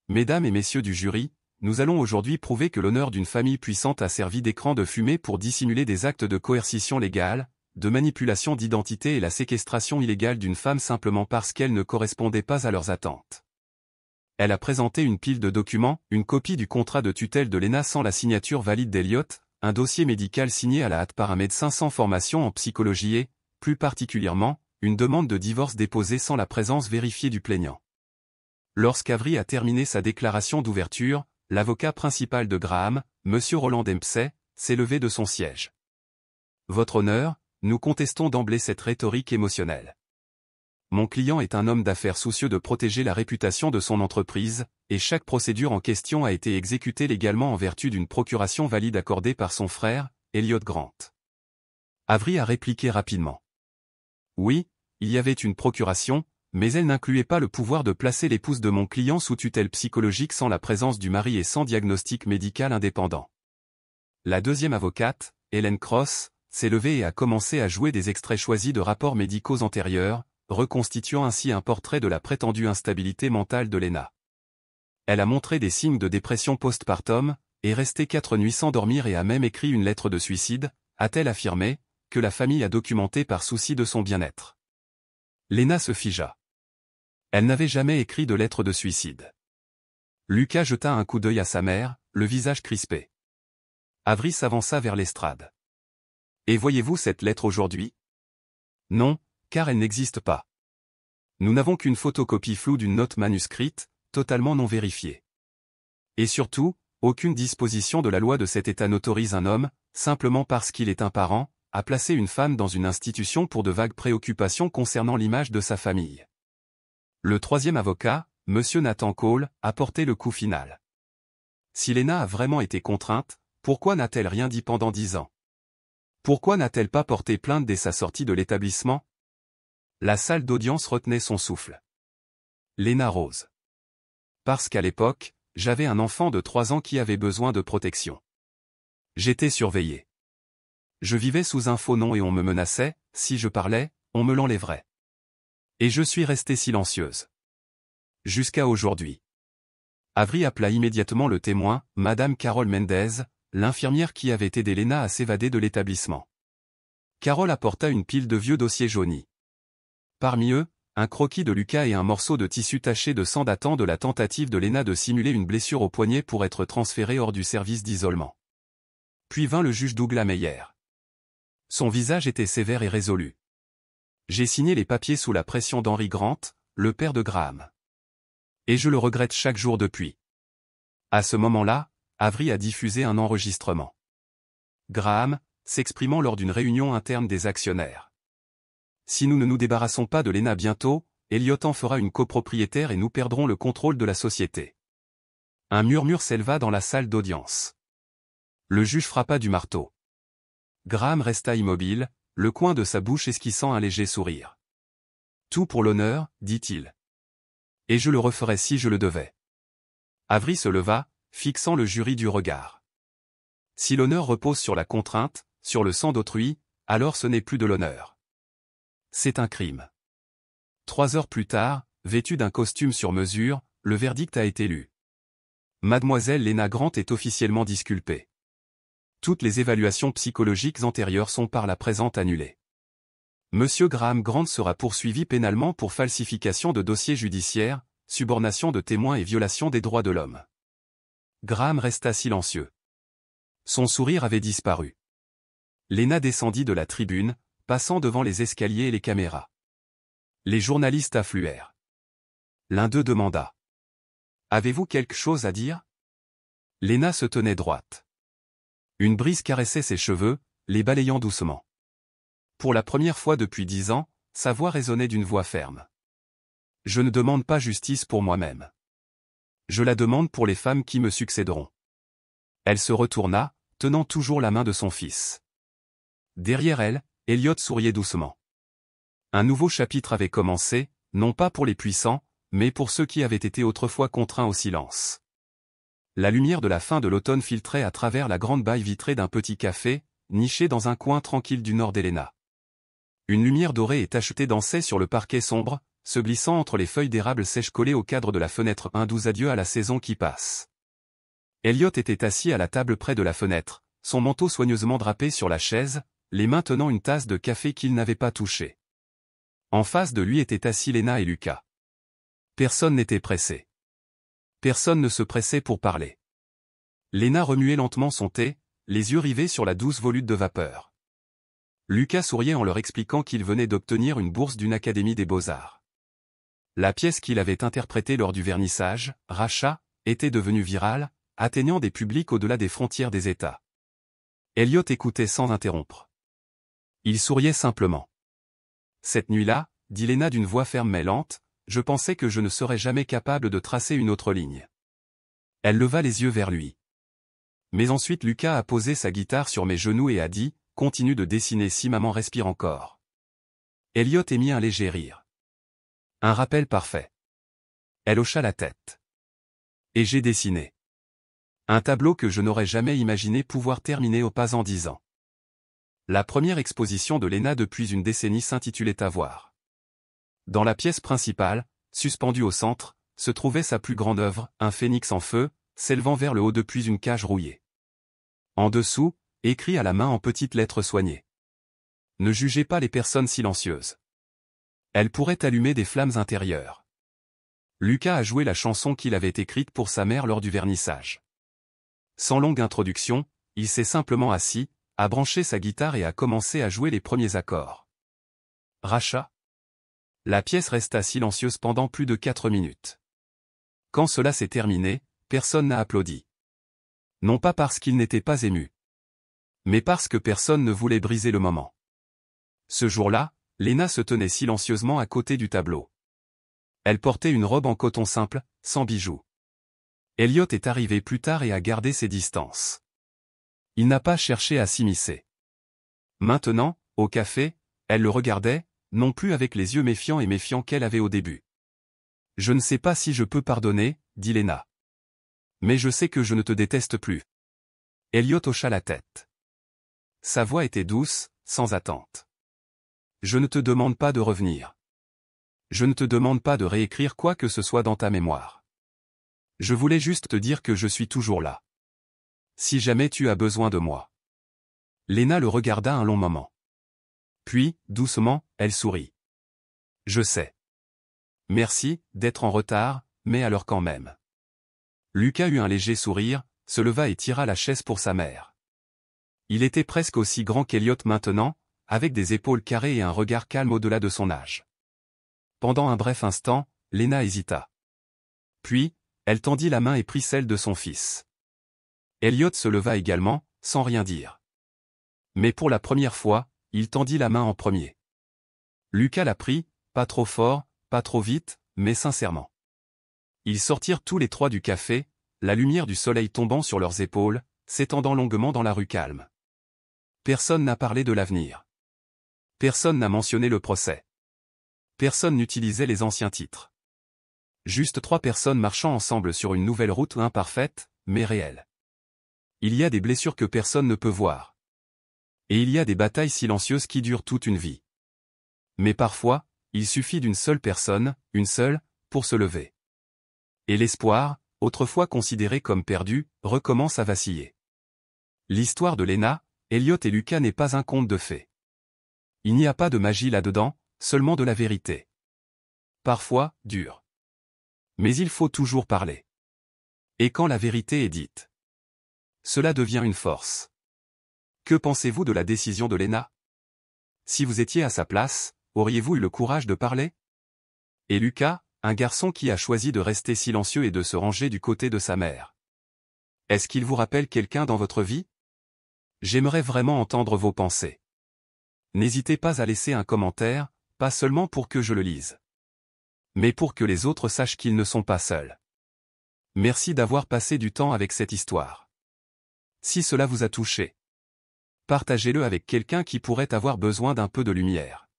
Mesdames et messieurs du jury, nous allons aujourd'hui prouver que l'honneur d'une famille puissante a servi d'écran de fumée pour dissimuler des actes de coercition légale, de manipulation d'identité et la séquestration illégale d'une femme simplement parce qu'elle ne correspondait pas à leurs attentes. Elle a présenté une pile de documents, une copie du contrat de tutelle de Lena sans la signature valide d'Elliot, un dossier médical signé à la hâte par un médecin sans formation en psychologie et, plus particulièrement, une demande de divorce déposée sans la présence vérifiée du plaignant. Lorsqu'Avery a terminé sa déclaration d'ouverture, l'avocat principal de Graham, M. Roland Dempsey, s'est levé de son siège. Votre honneur, nous contestons d'emblée cette rhétorique émotionnelle. mon client est un homme d'affaires soucieux de protéger la réputation de son entreprise, et chaque procédure en question a été exécutée légalement en vertu d'une procuration valide accordée par son frère, Elliot Grant. Avery a répliqué rapidement. Oui, il y avait une procuration, mais elle n'incluait pas le pouvoir de placer l'épouse de mon client sous tutelle psychologique sans la présence du mari et sans diagnostic médical indépendant. La deuxième avocate, Helen Cross, s'est levée et a commencé à jouer des extraits choisis de rapports médicaux antérieurs, reconstituant ainsi un portrait de la prétendue instabilité mentale de Lena. Elle a montré des signes de dépression postpartum, est restée 4 nuits sans dormir et a même écrit une lettre de suicide, a-t-elle affirmé, que la famille a documenté par souci de son bien-être. Lena se figea. Elle n'avait jamais écrit de lettre de suicide. Lucas jeta un coup d'œil à sa mère, le visage crispé. Avery s'avança vers l'estrade. Et voyez-vous cette lettre aujourd'hui? Non, car elle n'existe pas. Nous n'avons qu'une photocopie floue d'une note manuscrite, totalement non vérifiée. Et surtout, aucune disposition de la loi de cet État n'autorise un homme, simplement parce qu'il est un parent, à placer une femme dans une institution pour de vagues préoccupations concernant l'image de sa famille. Le troisième avocat, M. Nathan Cole, a porté le coup final. Si Lena a vraiment été contrainte, pourquoi n'a-t-elle rien dit pendant 10 ans? Pourquoi n'a-t-elle pas porté plainte dès sa sortie de l'établissement? La salle d'audience retenait son souffle. Lena Rose. Parce qu'à l'époque, j'avais un enfant de 3 ans qui avait besoin de protection. J'étais surveillé. Je vivais sous un faux nom et on me menaçait, si je parlais, on me l'enlèverait. Et je suis restée silencieuse. Jusqu'à aujourd'hui. Avery appela immédiatement le témoin, Madame Carol Mendez, l'infirmière qui avait aidé Lena à s'évader de l'établissement. Carol apporta une pile de vieux dossiers jaunis. Parmi eux, un croquis de Lucas et un morceau de tissu taché de sang datant de la tentative de Lena de simuler une blessure au poignet pour être transférée hors du service d'isolement. Puis vint le juge Douglas Meyer. Son visage était sévère et résolu. J'ai signé les papiers sous la pression d'Henry Grant, le père de Graham. Et je le regrette chaque jour depuis. À ce moment-là, Avery a diffusé un enregistrement. Graham, s'exprimant lors d'une réunion interne des actionnaires. Si nous ne nous débarrassons pas de Lena bientôt, Elliot en fera une copropriétaire et nous perdrons le contrôle de la société. Un murmure s'éleva dans la salle d'audience. Le juge frappa du marteau. Graham resta immobile, le coin de sa bouche esquissant un léger sourire. Tout pour l'honneur, dit-il. Et je le referais si je le devais. Avery se leva, fixant le jury du regard. Si l'honneur repose sur la contrainte, sur le sang d'autrui, alors ce n'est plus de l'honneur. C'est un crime. 3 heures plus tard, vêtu d'un costume sur mesure, le verdict a été lu. Mademoiselle Lena Grant est officiellement disculpée. Toutes les évaluations psychologiques antérieures sont par la présente annulées. Monsieur Graham Grant sera poursuivi pénalement pour falsification de dossiers judiciaires, subornation de témoins et violation des droits de l'homme. Graham resta silencieux. Son sourire avait disparu. Lena descendit de la tribune, passant devant les escaliers et les caméras. Les journalistes affluèrent. L'un d'eux demanda. « Avez-vous quelque chose à dire ?» Lena se tenait droite. Une brise caressait ses cheveux, les balayant doucement. Pour la première fois depuis 10 ans, sa voix résonnait d'une voix ferme. « Je ne demande pas justice pour moi-même. Je la demande pour les femmes qui me succéderont. » Elle se retourna, tenant toujours la main de son fils. Derrière elle, Elliot souriait doucement. Un nouveau chapitre avait commencé, non pas pour les puissants, mais pour ceux qui avaient été autrefois contraints au silence. La lumière de la fin de l'automne filtrait à travers la grande baille vitrée d'un petit café, niché dans un coin tranquille du nord d'Helena. Une lumière dorée et tachetée dansait sur le parquet sombre, se glissant entre les feuilles d'érable sèches collées au cadre de la fenêtre. Un doux adieu à la saison qui passe. Elliot était assis à la table près de la fenêtre, son manteau soigneusement drapé sur la chaise, les mains tenant une tasse de café qu'il n'avait pas touchée. En face de lui étaient assis Lena et Lucas. Personne n'était pressé. Personne ne se pressait pour parler. Lena remuait lentement son thé, les yeux rivés sur la douce volute de vapeur. Lucas souriait en leur expliquant qu'il venait d'obtenir une bourse d'une académie des beaux-arts. La pièce qu'il avait interprétée lors du vernissage, Rachat, était devenue virale, atteignant des publics au-delà des frontières des États. Elliot écoutait sans interrompre. Il souriait simplement. Cette nuit-là, dit Léna d'une voix ferme mais lente, je pensais que je ne serais jamais capable de tracer une autre ligne. Elle leva les yeux vers lui. Mais ensuite Lucas a posé sa guitare sur mes genoux et a dit, continue de dessiner si maman respire encore. Elliot émit un léger rire. Un rappel parfait. Elle hocha la tête. Et j'ai dessiné. Un tableau que je n'aurais jamais imaginé pouvoir terminer au pas en 10 ans. La première exposition de Léna depuis une décennie s'intitulait À voir. Dans la pièce principale, suspendue au centre, se trouvait sa plus grande œuvre, un phénix en feu, s'élevant vers le haut depuis une cage rouillée. En dessous, écrit à la main en petites lettres soignées. Ne jugez pas les personnes silencieuses. Elles pourraient allumer des flammes intérieures. Lucas a joué la chanson qu'il avait écrite pour sa mère lors du vernissage. Sans longue introduction, il s'est simplement assis, a branché sa guitare et a commencé à jouer les premiers accords. Rachat. La pièce resta silencieuse pendant plus de 4 minutes. Quand cela s'est terminé, personne n'a applaudi. Non pas parce qu'il n'était pas ému, mais parce que personne ne voulait briser le moment. Ce jour-là, Léna se tenait silencieusement à côté du tableau. Elle portait une robe en coton simple, sans bijoux. Elliot est arrivé plus tard et a gardé ses distances. Il n'a pas cherché à s'immiscer. Maintenant, au café, elle le regardait, non plus avec les yeux méfiants qu'elle avait au début. Je ne sais pas si je peux pardonner, dit Léna. Mais je sais que je ne te déteste plus. Elliot hocha la tête. Sa voix était douce, sans attente. Je ne te demande pas de revenir. Je ne te demande pas de réécrire quoi que ce soit dans ta mémoire. Je voulais juste te dire que je suis toujours là. Si jamais tu as besoin de moi. Léna le regarda un long moment. Puis, doucement, elle sourit. Je sais. Merci, d'être en retard, mais à l'heure quand même. Lucas eut un léger sourire, se leva et tira la chaise pour sa mère. Il était presque aussi grand qu'Elliot maintenant, avec des épaules carrées et un regard calme au-delà de son âge. Pendant un bref instant, Léna hésita. Puis, elle tendit la main et prit celle de son fils. Elliot se leva également, sans rien dire. Mais pour la première fois, il tendit la main en premier. Lucas la prit, pas trop fort, pas trop vite, mais sincèrement. Ils sortirent tous les trois du café, la lumière du soleil tombant sur leurs épaules, s'étendant longuement dans la rue calme. Personne n'a parlé de l'avenir. Personne n'a mentionné le procès. Personne n'utilisait les anciens titres. Juste 3 personnes marchant ensemble sur une nouvelle route imparfaite, mais réelle. Il y a des blessures que personne ne peut voir. Et il y a des batailles silencieuses qui durent toute une vie. Mais parfois, il suffit d'une seule personne, une seule, pour se lever. Et l'espoir, autrefois considéré comme perdu, recommence à vaciller. L'histoire de Léna, Elliot et Lucas n'est pas un conte de fées. Il n'y a pas de magie là-dedans, seulement de la vérité. Parfois, dure. Mais il faut toujours parler. Et quand la vérité est dite, cela devient une force. Que pensez-vous de la décision de Léna? Si vous étiez à sa place, auriez-vous eu le courage de parler? Et Lucas, un garçon qui a choisi de rester silencieux et de se ranger du côté de sa mère. Est-ce qu'il vous rappelle quelqu'un dans votre vie? J'aimerais vraiment entendre vos pensées. N'hésitez pas à laisser un commentaire, pas seulement pour que je le lise, mais pour que les autres sachent qu'ils ne sont pas seuls. Merci d'avoir passé du temps avec cette histoire. Si cela vous a touché, partagez-le avec quelqu'un qui pourrait avoir besoin d'un peu de lumière.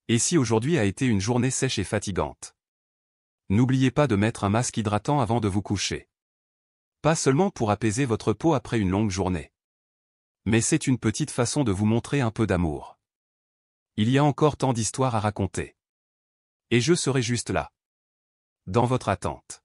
Et si aujourd'hui a été une journée sèche et fatigante, n'oubliez pas de mettre un masque hydratant avant de vous coucher. Pas seulement pour apaiser votre peau après une longue journée. Mais c'est une petite façon de vous montrer un peu d'amour. Il y a encore tant d'histoires à raconter. Et je serai juste là. Dans votre attente.